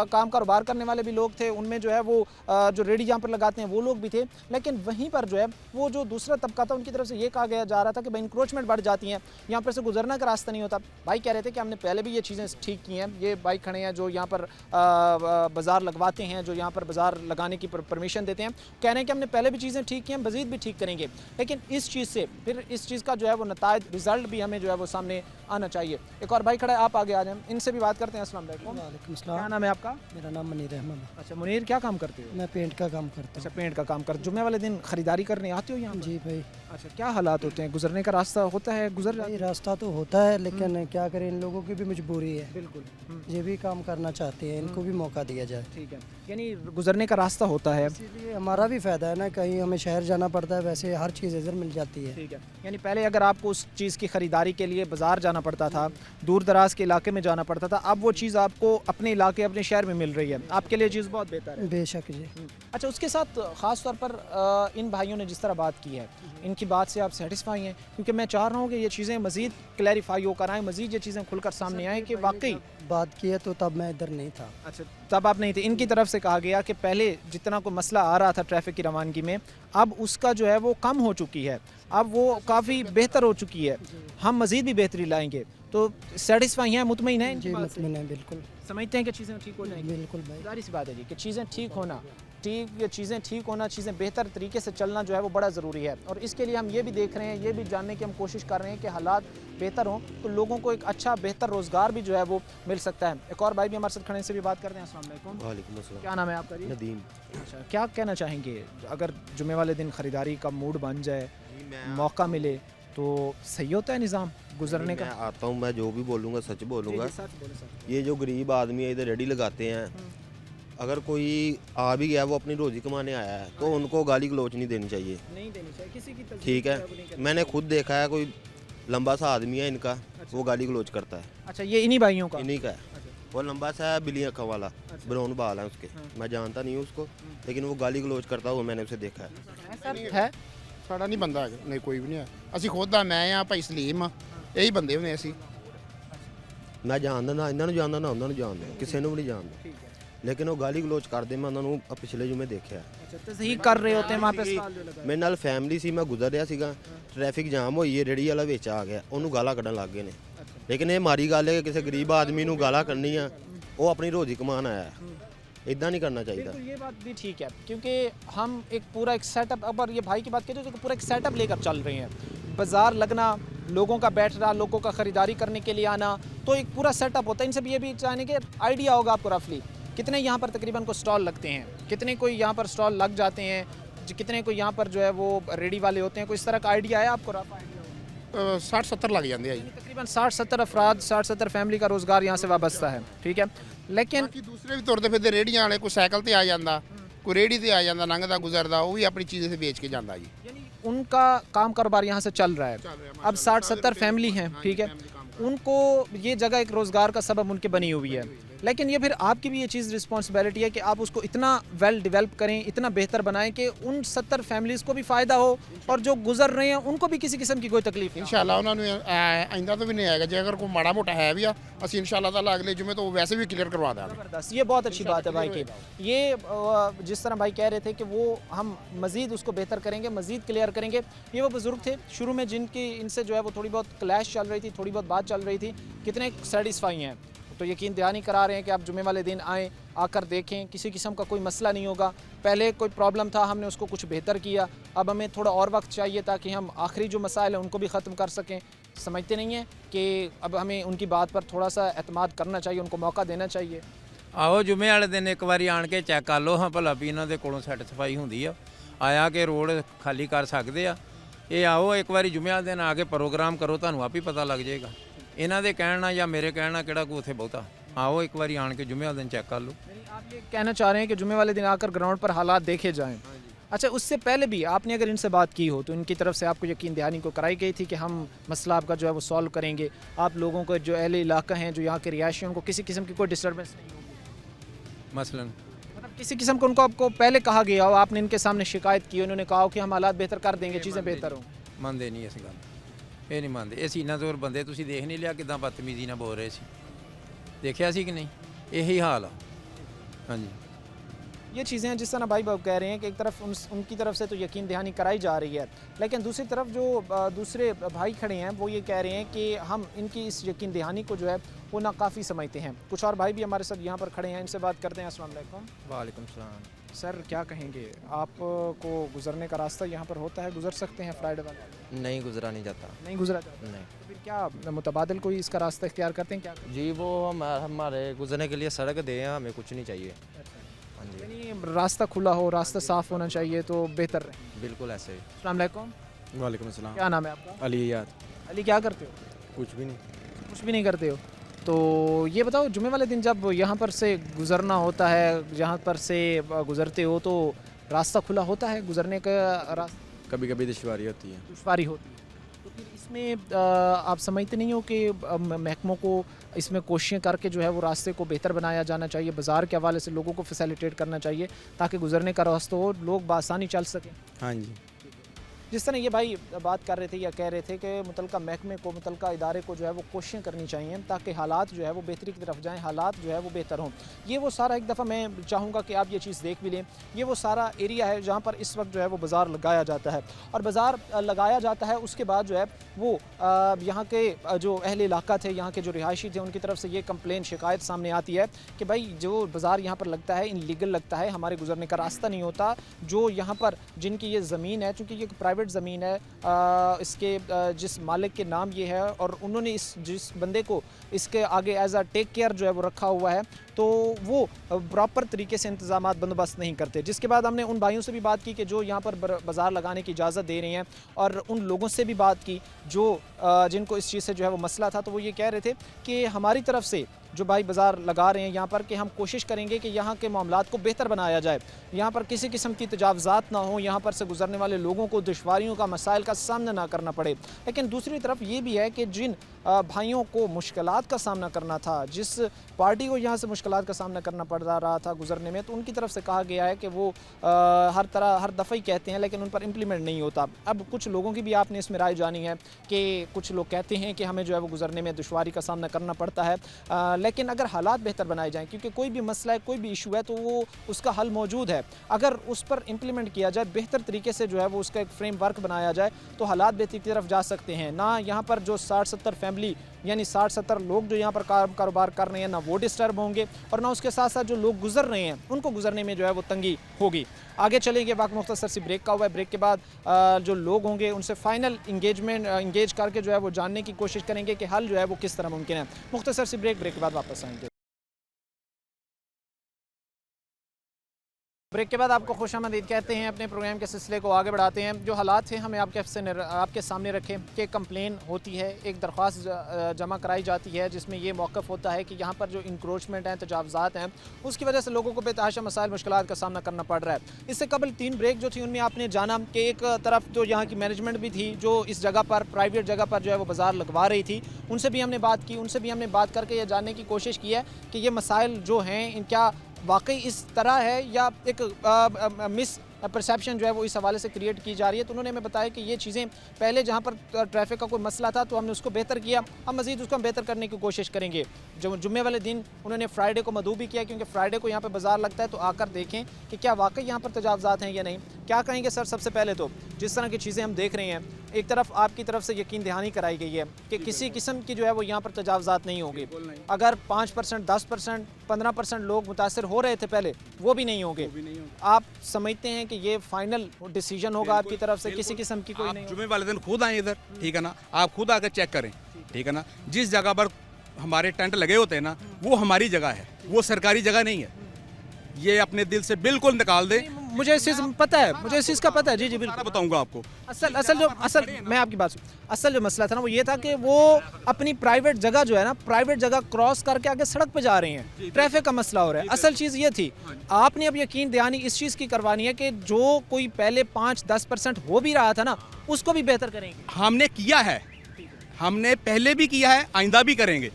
काम कारोबार करने वाले भी लोग थे, उनमें जो है वो जो रेडी जहाँ पर लगाते हैं वो लोग भी थे, लेकिन वहीं पर जो है वो जो दूसरा तबका था उनकी तरफ से ये कहा गया जा रहा था कि भाई इंक्रोचमेंट बढ़ जाती हैं, यहाँ पर से गुजरना का रास्ता नहीं होता। भाई कह रहे थे कि हमने पहले भी ये चीज़ें ठीक की हैं, ये भाई खड़े हैं जो यहाँ पर बाज़ार लगवाते हैं, जो यहाँ पर बाज़ार लगाने की परमिशन देते हैं, कह रहे हैं कि हमने पहले भी चीज़ें ठीक की हैं, मज़ीद भी ठीक करेंगे। लेकिन इस चीज़ से फिर इस चीज़ का जो है वो नतायज रिज़ल्ट भी हमें जो है वो सामने आना चाहिए। एक और भाई खड़ा है, आप आगे आ जाएं, इनसे भी बात करते हैं। अस्सलाम वालेकुम। क्या नाम है आपका? मेरा नाम मुनीर अहमद है। अच्छा मुनीर, क्या काम करते हो? मैं पेंट का काम करता हूँ। अच्छा पेंट का काम कर, जुम्मे वाले दिन खरीदारी करने आते हो यहाँ? जी भाई। अच्छा क्या हालात होते हैं, गुजरने का रास्ता होता है? गुजर भाई रास्ता तो होता है, लेकिन क्या करें, इन लोगों की भी मजबूरी है। बिल्कुल, ये भी काम करना चाहते हैं, इनको भी मौका दिया जाए। ठीक है, यानी गुजरने का रास्ता होता है, इसीलिए हमारा भी फ़ायदा है ना, कहीं हमें शहर जाना पड़ता है, वैसे हर चीज़ इधर मिल जाती है। ठीक है, यानी पहले अगर आपको उस चीज़ की ख़रीदारी के लिए बाज़ार जाना पड़ता था, दूर दराज के इलाके में जाना पड़ता था, अब वो चीज़ आपको अपने इलाके अपने शहर में मिल रही है, आपके लिए चीज़ बहुत बेहतर है। बेशक जी। अच्छा उसके साथ ख़ास तौर पर इन भाइयों ने जिस तरह बात की है, इनकी बात से आप सेटिस्फाई हैं? क्योंकि मैं चाह रहा हूँ कि ये चीज़ें मज़ीद क्लैरिफाई होकर आएँ, मज़ीद ये चीज़ें खुलकर सामने आएँ कि वाकई बात की है तो तब मैं इधर नहीं था। अच्छा तब आप नहीं थे। इनकी तरफ से कहा गया कि पहले जितना कोई मसला आ रहा था ट्रैफिक की रवानगी में, अब उसका जो है वो कम हो चुकी है, अब वो काफ़ी बेहतर हो चुकी है, हम मज़ीद भी बेहतरी लाएंगे। तो सेटिस्फाई हैं, मुतमईन हैं? जी मुतमईन है, बिल्कुल। समझते हैं कि चीज़ें ठीक हो जाएंगी? बिल्कुल भाई, जारी सी बात है जी कि चीज़ें ठीक होना, चीज़ें ठीक होना, चीज़ें बेहतर तरीके से चलना जो है वो बड़ा ज़रूरी है। और इसके लिए हम ये भी देख रहे हैं, ये भी जानने की हम कोशिश कर रहे हैं कि हालात बेहतर हों तो लोगों को एक अच्छा बेहतर रोज़गार भी जो है वो मिल सकता है। एक और भाई भी हमारे साथ खड़े, से भी बात करते हैं। अस्सलाम वालेकुम। वालेकुम अस्सलाम। क्या नाम है आपका जी? नदीम। अच्छा क्या कहना चाहेंगे, अगर जुमे वाले दिन ख़रीदारी का मूड बन जाए, मौका मिले तो सही होता है निज़ाम गुजरने का? मैं आता हूँ, मैं जो भी बोलूँगा सच बोलूँगा। सच बोले सर। ये जो गरीब आदमी है इधर रेडी लगाते हैं, अगर कोई आ भी गया वो अपनी रोज़ी कमाने आया है तो उनको गाली गलोच नहीं देनी चाहिए। नहीं देनी चाहिए किसी की तस्दीक ठीक जो वो नहीं है, करनी। मैंने खुद देखा है, कोई लंबा सा आदमी है इनका, वो गाली गलोच करता है। अच्छा ये इन्हीं भाइयों का? इन्हीं का है, वो लंबा सा है, बिल्ली आँखों वाला, ब्राउन बाल है उसके, मैं जानता नहीं हूँ उसको, लेकिन वो गाली गलोच करता हुआ मैंने उसे देखा है। है ਸਾਡਾ ਨਹੀਂ ਬੰਦਾ ਹੈਗਾ, ਨਹੀਂ ਕੋਈ ਵੀ ਨਹੀਂ ਹੈ। ਅਸੀਂ ਖੁਦ ਆ, ਮੈਂ ਆ, ਭਾਈ ਸਲੀਮ ਆ, ਇਹੀ ਬੰਦੇ ਹੁੰਦੇ ਅਸੀਂ। ਮੈਂ ਜਾਣਦਾ ਨਾ ਇਹਨਾਂ ਨੂੰ ਜਾਣਦਾ ਨਾ ਉਹਨਾਂ ਨੂੰ ਜਾਣਦਾ, ਕਿਸੇ ਨੂੰ ਵੀ ਨਹੀਂ ਜਾਣਦਾ, ਲੇਕਿਨ ਉਹ ਗਾਲੀ ਗਲੋਚ ਕਰਦੇ, ਮੈਂ ਉਹਨਾਂ ਨੂੰ ਪਿਛਲੇ ਜੁਮੇ ਦੇਖਿਆ। अच्छा तस्दीक कर रहे होते हैं वहाँ पे स्टॉल जो लगा है। ਮੇਰੇ ਨਾਲ ਫੈਮਿਲੀ ਸੀ, ਮੈਂ ਗੁਜ਼ਰ ਰਿਹਾ ਸੀਗਾ, ਟ੍ਰੈਫਿਕ ਜਾਮ ਹੋਈ ਹੈ, ਰੇੜੀ ਵਾਲਾ ਵਿੱਚ ਆ ਗਿਆ, ਉਹਨੂੰ ਗਾਲਾਂ ਕੱਢਣ ਲੱਗ ਗਏ ਨੇ। ਲੇਕਿਨ ਇਹ ਮਾੜੀ ਗੱਲ ਹੈ ਕਿ ਕਿਸੇ ਗਰੀਬ ਆਦਮੀ ਨੂੰ ਗਾਲਾਂ ਕੱਢਣੀਆਂ, ਉਹ ਆਪਣੀ ਰੋਜ਼ੀ ਕਮਾਉਣ ਆਇਆ ਹੈ, इतना नहीं करना चाहिए। बिल्कुल ये बात भी ठीक है, क्योंकि हम एक पूरा एक सेटअप, अगर ये भाई की बात करें तो पूरा एक सेटअप लेकर चल रहे हैं, बाज़ार लगना, लोगों का बैठना, लोगों का ख़रीदारी करने के लिए आना, तो एक पूरा सेटअप होता है। इनसे भी ये भी चाहने के आइडिया होगा आपको रफली कितने यहाँ पर तकरीबन को स्टॉल लगते हैं, कितने कोई यहाँ पर स्टॉल लग जाते हैं, कितने कोई यहाँ पर जो है वो रेडी वाले होते हैं, कोई इस तरह का आइडिया है आपको? रफ आइडिया 60-70 ਲੱਗ ਜਾਂਦੇ ਆ ਜੀ। तकरीबन 60-70 अफराद, 60-70 फैमिली का रोज़गार यहाँ से वाबस्ता है। ठीक है, लेकिन ਬਾਕੀ ਦੂਸਰੇ ਵੀ ਤੁਰਦੇ ਫਿਰਦੇ ਰੇੜੀਆਂ ਵਾਲੇ, ਕੋਈ ਸਾਈਕਲ ਤੇ ਆ ਜਾਂਦਾ, ਕੋਈ ਰੇੜੀ ਤੇ ਆ ਜਾਂਦਾ, ਲੰਘਦਾ ਗੁਜ਼ਰਦਾ, ਉਹ ਵੀ ਆਪਣੀ ਚੀਜ਼ ਵੇਚ ਕੇ ਜਾਂਦਾ ਜੀ। यानी उनका काम कारोबार यहाँ से चल रहा है। अब 60-70 फैमिली हैं, ठीक है, उनको ये जगह एक रोज़गार का सबब उनके बनी हुई है, लेकिन ये फिर आपकी भी ये चीज़ रिस्पॉन्सिबिलिटी है कि आप उसको इतना वेल डेवलप करें, इतना बेहतर बनाएं कि उन 70 फैमिलीज़ को भी फ़ायदा हो और जो गुजर रहे हैं उनको भी किसी किस्म की कोई तकलीफ नहीं। ਇਨਸ਼ਾਅੱਲਾ ਉਹਨਾਂ ਨੂੰ ਆਇੰਦਾ ਤੋਂ ਵੀ ਨਹੀਂ ਆਏਗਾ, ਜੇ ਅਗਰ ਕੋਈ ਮਾੜਾ ਮੋਟਾ ਹੈ ਵੀ ਆ, ਅਸੀਂ ਇਨਸ਼ਾਅੱਲਾ ਤਾਲਾ अगले जुमे तो वैसे भी क्लियर करवा देंगे। ज़बरदस्त, ये बहुत अच्छी बात है भाई की। ये जिस तरह भाई कह रहे थे कि वो हम मज़ीद उसको बेहतर करेंगे, मज़ीद क्लियर करेंगे। ये वो बुज़ुर्ग थे शुरू में जिनकी इनसे जो है वो थोड़ी बहुत क्लैश चल रही थी, थोड़ी बहुत बात चल रही थी, कितने सेटिस्फाई हैं, तो यकीन दहानी करा रहे हैं कि आप जुमे वाले दिन आएँ, आकर देखें, किसी किस्म का कोई मसला नहीं होगा। पहले कोई प्रॉब्लम था, हमने उसको कुछ बेहतर किया, अब हमें थोड़ा और वक्त चाहिए ताकि हम आखिरी जो मसाइल हैं उनको भी ख़त्म कर सकें। समझते नहीं हैं कि अब हमें उनकी बात पर थोड़ा सा एतमाद करना चाहिए, उनको मौका देना चाहिए। ਆਓ ਜੁਮੇ ਵਾਲੇ ਦਿਨ ਇੱਕ ਵਾਰੀ ਆਣ ਕੇ ਚੈੱਕ ਕਰ ਲਓ ਹਾਂ ਭਲਾ ਵੀ ਇਹਨਾਂ ਦੇ ਕੋਲੋਂ ਸੈਟੀਸਫਾਈ ਹੁੰਦੀ ਆ, ਆਇਆ ਕਿ ਰੋਡ ਖਾਲੀ ਕਰ ਸਕਦੇ ਆ। ਇਹ ਆਓ ਇੱਕ ਵਾਰੀ ਜੁਮੇ ਵਾਲੇ ਦਿਨ ਆ ਕੇ ਪ੍ਰੋਗਰਾਮ ਕਰੋ, ਤੁਹਾਨੂੰ ਆਪ ਹੀ ਪਤਾ ਲੱਗ ਜਾਏਗਾ। ਇਹਨਾਂ ਦੇ ਕਹਿਣ ਨਾਲ ਜਾਂ ਮੇਰੇ ਕਹਿਣ ਨਾਲ ਕਿਹੜਾ ਕੋਈ ਉੱਥੇ ਬਹੁਤਾ। आओ एक बार आन के जुमे वाले दिन चेक कर लो। आप ये कहना चाह रहे हैं कि जुमे वाले दिन आकर ग्राउंड पर हालात देखे जाएं। अच्छा उससे पहले भी आपने अगर इनसे बात की हो तो इनकी तरफ से आपको यकीन दहानी को कराई गई थी कि हम मसला आपका जो है वो सॉल्व करेंगे, आप लोगों को जो अहले इलाका हैं, जो यहाँ के रिहायशी हैं, उनको किसी किस्म की कोई डिस्टर्बेंस नहीं होगी? मसलन मतलब किसी किस्म को उनको आपको पहले कहा गया हो, आपने इनके सामने शिकायत की, उन्होंने कहा हो कि हम हालात बेहतर कर देंगे, चीज़ें बेहतर हों? ਮੰਨਦੇ ਨਹੀਂ ਇਸ ਗੱਲ, ਇਹ ਨਹੀਂ ਮੰਨਦੇ। ਇਹ ਸੀਨਾ ਜ਼ੋਰ ਬੰਦੇ ਤੁਸੀਂ ਦੇਖ ਨਹੀਂ ਲਿਆ ਕਿਦਾਂ ਬਦਤਮੀਜ਼ੀ ਨਾਲ ਬੋਲ ਰਹੇ ਸੀ, ਦੇਖਿਆ ਸੀ कि नहीं? यही हाल है। हाँ जी, ये चीज़ें हैं जिस तरह भाई बाबू कह रहे हैं कि एक तरफ उनकी तरफ से तो यकीन दहानी कराई जा रही है, लेकिन दूसरी तरफ जो दूसरे भाई खड़े हैं वो ये कह रहे हैं कि हम इनकी इस यकीन दहानी को जो है वो नाकाफ़ी समझते हैं। कुछ और भाई भी हमारे साथ यहाँ पर खड़े हैं, इनसे बात करते हैं। अस्सलाम वालेकुम। वालेकुम सलाम। सर क्या कहेंगे, आपको गुजरने का रास्ता यहाँ पर होता है, गुजर सकते हैं फ्राइडे वाला? नहीं गुजरा नहीं जाता। नहीं गुजरा जाता? नहीं। तो फिर क्या मुतबादिल कोई इसका रास्ता इख्तियार करते हैं क्या? जी वो हमारे गुजरने के लिए सड़क दे, हमें कुछ नहीं चाहिए। हाँ जी, यानी रास्ता खुला हो, रास्ता साफ़ होना चाहिए तो बेहतर रहे। बिल्कुल ऐसे ही। अस्सलाम वालेकुम। वालेकुम अस्सलाम। क्या नाम है आपका? अली याद। अली, क्या करते हो? कुछ भी नहीं। कुछ भी नहीं करते हो? तो ये बताओ, जुमे वाले दिन जब यहाँ पर से गुज़रना होता है, यहाँ पर से गुज़रते हो तो रास्ता खुला होता है गुज़रने का रास्ता? कभी कभी दुश्वारी होती है। दुश्वारी होती है, तो फिर इसमें आप समझते नहीं हो कि महकमों को इसमें कोशिशें करके जो है वो रास्ते को बेहतर बनाया जाना चाहिए, बाज़ार के हवाले से लोगों को फैसिलिटेट करना चाहिए ताकि गुज़रने का रास्ता हो, लोग बआसानी चल सकें? हाँ जी। जिस तरह ये भाई बात कर रहे थे या कह रहे थे कि मुतलका महकमे को, मुतलका इदारे को जो है वो कोशिशें करनी चाहिए ताकि हालात जो है वो बेहतरी की तरफ जाएं, हालात जो है वो बेहतर हों। ये वो सारा, एक दफ़ा मैं चाहूँगा कि आप ये चीज़ देख भी लें, ये वो सारा एरिया है जहाँ पर इस वक्त जो है वो बाज़ार लगाया जाता है, और बाज़ार लगाया जाता है उसके बाद जो है वो यहाँ के जो अहले इलाका थे, यहाँ के जो रिहायशी थे, उनकी तरफ से ये कंप्लेन, शिकायत सामने आती है कि भाई जो बाज़ार यहाँ पर लगता है इनलीगल लगता है, हमारे गुजरने का रास्ता नहीं होता। जो यहाँ पर जिनकी ये ज़मीन है, चूँकि ये प्राइवेट ज़मीन है, इसके जिस मालिक के नाम ये है और उन्होंने जिस बंदे को इसके आगे एज अ टेक केयर जो है वो रखा हुआ है, तो वो प्रॉपर तरीके से इंतज़ामात बंदोबस्त नहीं करते। जिसके बाद हमने उन भाइयों से भी बात की कि जो यहाँ पर बाज़ार लगाने की इजाज़त दे रही हैं, और उन लोगों से भी बात की जो जिनको इस चीज़ से जो है वो मसला था, तो वो ये कह रहे थे कि हमारी तरफ से जो भाई बाज़ार लगा रहे हैं यहाँ पर कि हम कोशिश करेंगे कि यहाँ के मामलात को बेहतर बनाया जाए, यहाँ पर किसी किस्म की तजावज़ात ना हो, यहाँ पर से गुजरने वाले लोगों को दुश्वारियों का, मसाइल का सामना ना करना पड़े। लेकिन दूसरी तरफ ये भी है कि जिन भाइयों को मुश्किलात का सामना करना था, जिस पार्टी को यहाँ से मुश्किलात का सामना करना पड़ रहा था गुजरने में, तो उनकी तरफ से कहा गया है कि वो हर दफ़ा ही कहते हैं लेकिन उन पर इम्प्लीमेंट नहीं होता। अब कुछ लोगों की भी आपने इसमें राय जानी है कि कुछ लोग कहते हैं कि हमें जो है वो गुजरने में दुश्वारी का सामना करना पड़ता है, लेकिन अगर हालात बेहतर बनाए जाएं, क्योंकि कोई भी मसला है, कोई भी इशू है, तो वो उसका हल मौजूद है। अगर उस पर इम्प्लीमेंट किया जाए, बेहतर तरीके से जो है वो उसका एक फ्रेमवर्क बनाया जाए, तो हालात बेहतरी की तरफ जा सकते हैं। ना यहाँ पर जो 60-70 फैमिली यानी 60-70 लोग जो यहाँ पर कारोबार कर रहे हैं, ना वो डिस्टर्ब होंगे, और ना उसके साथ साथ जो लोग गुजर रहे हैं उनको गुजरने में जो है वो तंगी होगी। आगे चलेंगे, वक्त मुख्तसर सी ब्रेक का हुआ है। ब्रेक के बाद जो लोग होंगे उनसे फाइनल इंगेज करके जो है वो जानने की कोशिश करेंगे कि हल जो है वो किस तरह मुमकिन है। मुख्तसर सी ब्रेक के बाद वापस आएंगे। ब्रेक के बाद आपको खुशामदीद कहते हैं। अपने प्रोग्राम के सिलसिले को आगे बढ़ाते हैं। जो हालात हैं हमें आपके सामने रखे कि कंप्लेन होती है, एक दरख्वास्त जमा कराई जाती है जिसमें ये मौक़िफ़ होता है कि यहाँ पर जो इंक्रोचमेंट हैं, तजावज़ात हैं, उसकी वजह से लोगों को बेतहाशा मसाइल, मुश्किलात का सामना करना पड़ रहा है। इससे कबल 3 ब्रेक जो थी उनमें आपने जाना कि एक तरफ तो यहाँ की मैनेजमेंट भी थी जो इस जगह पर, प्राइवेट जगह पर जो है वो बाज़ार लगवा रही थी, उनसे भी हमने बात की। उनसे भी हमने बात करके ये जानने की कोशिश की है कि ये मसाइल जो हैं इनका वाकई इस तरह है या एक मिस परसेप्शन जो है वो इस हवाले से क्रिएट की जा रही है। तो उन्होंने हमें बताया कि ये चीज़ें पहले जहाँ पर ट्रैफिक का कोई मसला था तो हमने उसको बेहतर किया, हम मज़ीद उसको हम बेहतर करने की कोशिश करेंगे। जो जुम्मे वाले दिन उन्होंने फ्राइडे को मदऊ भी किया, क्योंकि फ्राइडे को यहाँ पर बाज़ार लगता है, तो आकर देखें कि क्या वाकई यहाँ पर तजावज़ात हैं या नहीं। क्या कहेंगे सर? सबसे पहले तो जिस तरह की चीज़ें हम देख रहे हैं, एक तरफ आपकी तरफ से यकीन दहानी कराई गई है कि किसी किस्म की जो है वो यहाँ पर तजावज़ात नहीं होगी। अगर 5%, 10%, 15% लोग मुतासर हो रहे थे पहले, वो भी नहीं होंगे। आप समझते हैं कि ये फाइनल डिसीजन होगा आपकी तरफ से, किसी किस्म की कोई नहीं? जुमे वाले दिन खुद आए इधर, ठीक है ना, आप खुद आकर चेक करें, ठीक है ना। जिस जगह पर हमारे टेंट लगे होते हैं ना, वो हमारी जगह है, वो सरकारी जगह नहीं है। ये अपने दिल से बिल्कुल निकाल दे। मुझे इस चीज़ पता है, मुझे इस चीज़ का पता है। जी जी बिल्कुल बताऊंगा आपको। असल मैं आपकी बात सुन, असल जो मसला था ना वो ये था कि वो अपनी प्राइवेट जगह जो है ना, प्राइवेट जगह क्रॉस करके आगे सड़क पे जा रहे हैं, ट्रैफिक का मसला हो रहा है। असल चीज़ ये थी, आपने अब यकीन दहानी इस चीज़ की करवानी है कि जो कोई पहले 5-10% हो भी रहा था ना, उसको भी बेहतर करेंगे। हमने किया है, हमने पहले भी किया है, आइंदा भी करेंगे।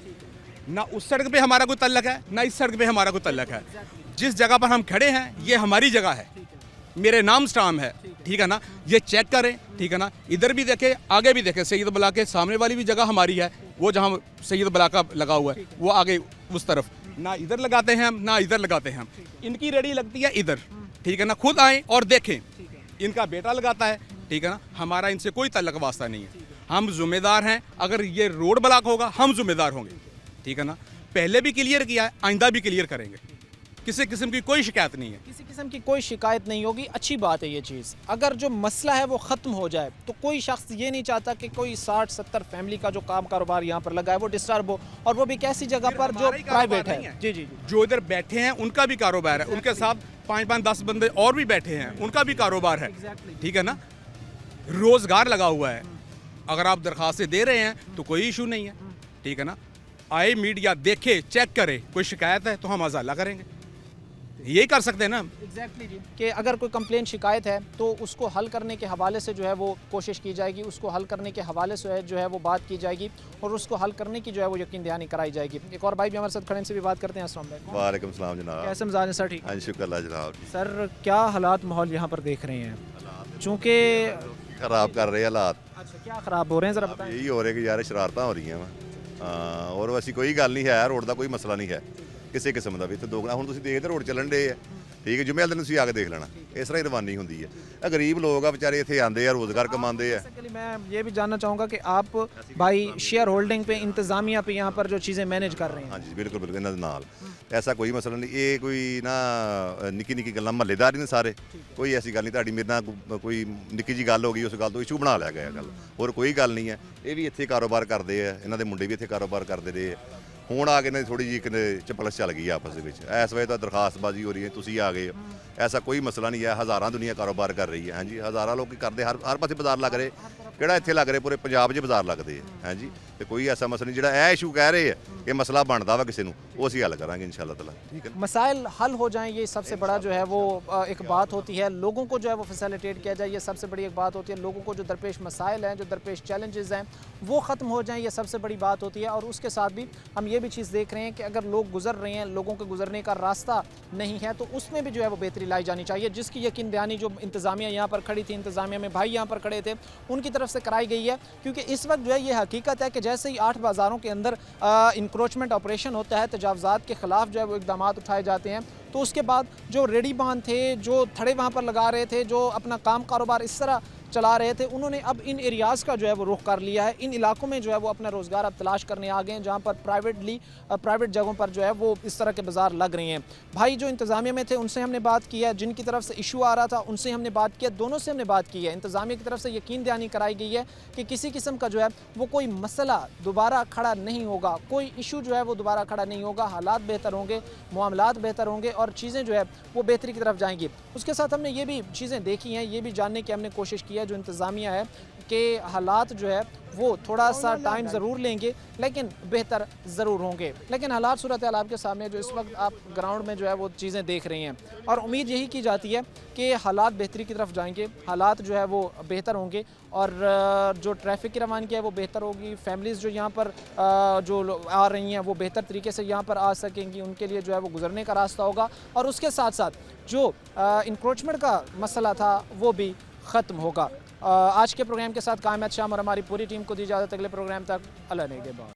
ना उस सड़क पे हमारा कोई तल्लक है, ना इस सड़क पे हमारा कोई तल्लक है। जिस जगह पर हम खड़े हैं ये हमारी जगह है, मेरे नाम स्टाम है, ठीक है ना, ये चेक करें, ठीक है ना, इधर भी देखें आगे भी देखें, सैयद बला के सामने वाली भी जगह हमारी है, वो जहाँ सैयद बला का लगा हुआ है वो आगे उस तरफ, ना इधर लगाते हैं हम ना इधर लगाते हैं हम, इनकी रेडी लगती है इधर, ठीक है ना, खुद आएँ और देखें, इनका बेटा लगाता है, ठीक है ना, हमारा इनसे कोई तल्लक वास्ता नहीं है, हम जिम्मेदार हैं, अगर ये रोड ब्लॉक होगा हम जिम्मेदार होंगे, ठीक है ना, पहले भी क्लियर किया है, आइंदा भी क्लियर करेंगे, किसी किस्म की कोई शिकायत नहीं है, किसी किस्म की कोई शिकायत नहीं होगी। अच्छी बात है ये चीज़। अगर जो मसला है वो ख़त्म हो जाए तो कोई शख्स ये नहीं चाहता कि कोई 60-70 फैमिली का जो काम कारोबार यहाँ पर लगा है वो डिस्टर्ब हो, और वो भी कैसी जगह पर जो प्राइवेट है। जी जी, जो इधर बैठे हैं उनका भी कारोबार है, उनके साथ 5-10 बंदे और भी बैठे हैं, उनका भी कारोबार है, ठीक है ना, रोज़गार लगा हुआ है, अगर आप दरखास्तें दे रहे हैं तो कोई इशू नहीं है, ठीक है ना, आए मीडिया देखे चेक करे, कोई शिकायत है तो हम अजाला करेंगे, यही कर सकते हैं ना। एग्जैक्टली जी, कि अगर कोई कंप्लेन शिकायत है तो उसको हल करने के हवाले से जो है वो कोशिश की जाएगी, उसको हल करने के हवाले से जो है वो बात की जाएगी और उसको हल करने की जो है वो यकीन दहानी कराई जाएगी। एक और भाई भी हमारे साथ खड़े, से भी बात करते हैं। अस्सलाम वालेकुम। वालेकुम सलाम जनाब। कैसे मिजाज हैं सर? ठीक। हाँ शुक्र जनाब। सर क्या हालात माहौल यहाँ पर देख रहे हैं? चूँकि खराब कर रहे हैं हालात। अच्छा, क्या ख़राब हो रहे हैं ज़रा बताएं। यही हो रहे कि यार शरारतां हो रही हैं और वैसी कोई गल नहीं है, रोड का कोई मसला नहीं है ਕਿਸੇ ਕਿਸਮ ਦਾ ਵੀ। ਇੱਥੇ ਦੋਗਣਾ ਹੁਣ ਤੁਸੀਂ ਦੇਖਦੇ ਰੋਡ ਚੱਲਣ ਡੇ ਆ, ਠੀਕ ਹੈ, ਜੁਮੇ ਵਾਲੇ ਦਿਨ ਤੁਸੀਂ ਆ ਕੇ ਦੇਖ ਲੈਣਾ, ਇਸ ਤਰ੍ਹਾਂ ਹੀ ਰਵਾਨੀ ਹੁੰਦੀ ਹੈ। ਇਹ ਗਰੀਬ ਲੋਕ ਆ ਵਿਚਾਰੇ, ਇੱਥੇ ਆਉਂਦੇ ਆ, रोजगार कमाते हैं। मैं ये भी जानना चाहूँगा कि आप भाई शेयर होल्डिंग पे, इंतज़ामिया पे यहाँ पर जो चीज़ें मैनेज कर रहे हैं। हाँ जी बिल्कुल बिल्कुल, इन्हों नाल ऐसा कोई मसला नहीं, ये कोई ना निक्की निक्की गल्लां महल्लेदार ने सारे, कोई ऐसी गल नहीं ਤੁਹਾਡੀ ਮੇਰੇ ਨਾਲ कोई निक्की जी गल हो गई उस गल तो इशू बना लिया गया गल, और कोई गल नहीं है। ये भी इत्थे कारोबार करते हैं, इन्हों के मुंडे भी इत्थे कारोबार करते रहे, ਹੁਣ ਆ ਕੇ ਇਹਨਾਂ ਦੀ ਥੋੜੀ ਜਿਹੀ ਇੱਕ ਚਪਲਸ ਚੱਲ ਗਈ ਆਪਸ ਦੇ ਵਿੱਚ, ਇਸ ਵੇਲੇ ਤਾਂ ਦਰਖਾਸਤਬਾਜ਼ੀ ਹੋ ਰਹੀ ਹੈ, ਤੁਸੀਂ ਆ ਗਏ, ਐਸਾ ਕੋਈ ਮਸਲਾ ਨਹੀਂ ਹੈ। ਹਜ਼ਾਰਾਂ ਦੁਨੀਆ ਕਾਰੋਬਾਰ ਕਰ ਰਹੀ ਹੈ, ਹਾਂਜੀ, ਹਜ਼ਾਰਾਂ ਲੋਕ ਕਰਦੇ, ਹਰ ਪਾਸੇ ਬਾਜ਼ਾਰ ਲੱਗ ਰਹੇ, ਕਿਹੜਾ ਇੱਥੇ ਲੱਗ ਰਹੇ, ਪੂਰੇ ਪੰਜਾਬ 'ਚ ਬਾਜ਼ਾਰ ਲੱਗਦੇ ਆ, ਹਾਂਜੀ, ਤੇ ਕੋਈ ਐਸਾ ਮਸਲਾ ਨਹੀਂ। ਜਿਹੜਾ ਇਹ ਇਸ਼ੂ ਕਹਿ ਰਹੇ ਆ ਇਹ ਮਸਲਾ ਬਣਦਾ ਵਾ ਕਿਸੇ ਨੂੰ, ਉਹ ਅਸੀਂ हल करेंगे इंशाल्लाह ताला, ठीक है। मसाइल हल हो जाएं, ये सबसे बड़ा जो है वो एक बात होती है, लोगों को जो है वो फैसिलिटेट किया जाए, ये सबसे बड़ी एक बात होती है। लोगों को जो दरपेश मसाइल हैं, जो दरपेश चैलेंजेस हैं, वो ख़त्म हो जाएं, ये सबसे बड़ी बात होती है। और उसके साथ भी हम ये भी चीज़ देख रहे हैं कि अगर लोग गुजर रहे हैं, लोगों के गुजरने का रास्ता नहीं है, तो उसमें भी जो है वो बेहतरी लाई जानी चाहिए, जिसकी यकीन दहानी जो इंतज़ामिया यहाँ पर खड़ी थी, इंतज़ामिया में भाई यहाँ पर खड़े थे, उनकी तरफ से कराई गई है। क्योंकि इस वक्त जो है ये हकीकत है कि जैसे ही 8 बाज़ारों के अंदर इंक्रोचमेंट ऑपरेशन होता है, तजावज़ात के ख़िलाफ़ जो है वो इक़दाम उठाए जाते हैं, तो उसके बाद जो रेडी बांध थे, जो थड़े वहाँ पर लगा रहे थे, जो अपना काम कारोबार इस तरह चला रहे थे, उन्होंने अब इन एरियाज़ का जो है वो रुख कर लिया है। इन इलाकों में जो है वो अपना रोज़गार अब तलाश करने आ गए हैं, जहाँ पर प्राइवेट जगहों पर जो है वो इस तरह के बाज़ार लग रहे हैं। भाई जो इंतज़ामिया में थे उनसे हमने बात की है, जिनकी तरफ से इशू आ रहा था उनसे हमने बात किया, दोनों से हमने बात की है। इंतज़ामिया की तरफ से यकीन दहानी कराई गई है कि किसी किस्म का जो है वो कोई मसला दोबारा खड़ा नहीं होगा, कोई इशू जो है वो दोबारा खड़ा नहीं होगा, हालात बेहतर होंगे, मामलात बेहतर होंगे और चीज़ें जो है वो बेहतरी की तरफ जाएंगी। उसके साथ हमने ये भी चीज़ें देखी हैं, ये भी जानने की हमने कोशिश की है जो इंतज़ामिया है कि हालात जो है वो थोड़ा सा टाइम ज़रूर लेंगे लेकिन बेहतर ज़रूर होंगे। लेकिन हालात सूरत हाल आपके सामने जो इस वक्त आप ग्राउंड में जो है वो चीज़ें देख रही हैं और उम्मीद यही की जाती है कि हालात बेहतरी की तरफ जाएंगे, हालात जो है वो बेहतर होंगे और जो ट्रैफिक की रवानगी है वो बेहतर होगी। फैमिलीज़ जो यहाँ पर जो आ रही हैं वो बेहतर तरीके से यहाँ पर आ सकेंगी, उनके लिए जो है वो गुजरने का रास्ता होगा और उसके साथ साथ जो इंक्रोचमेंट का मसला था वो भी ख़त्म होगा। आज के प्रोग्राम के साथ कायम शाम और हमारी पूरी टीम को दी इजाज़त, अगले प्रोग्राम तक अल्लाह ने के बाद।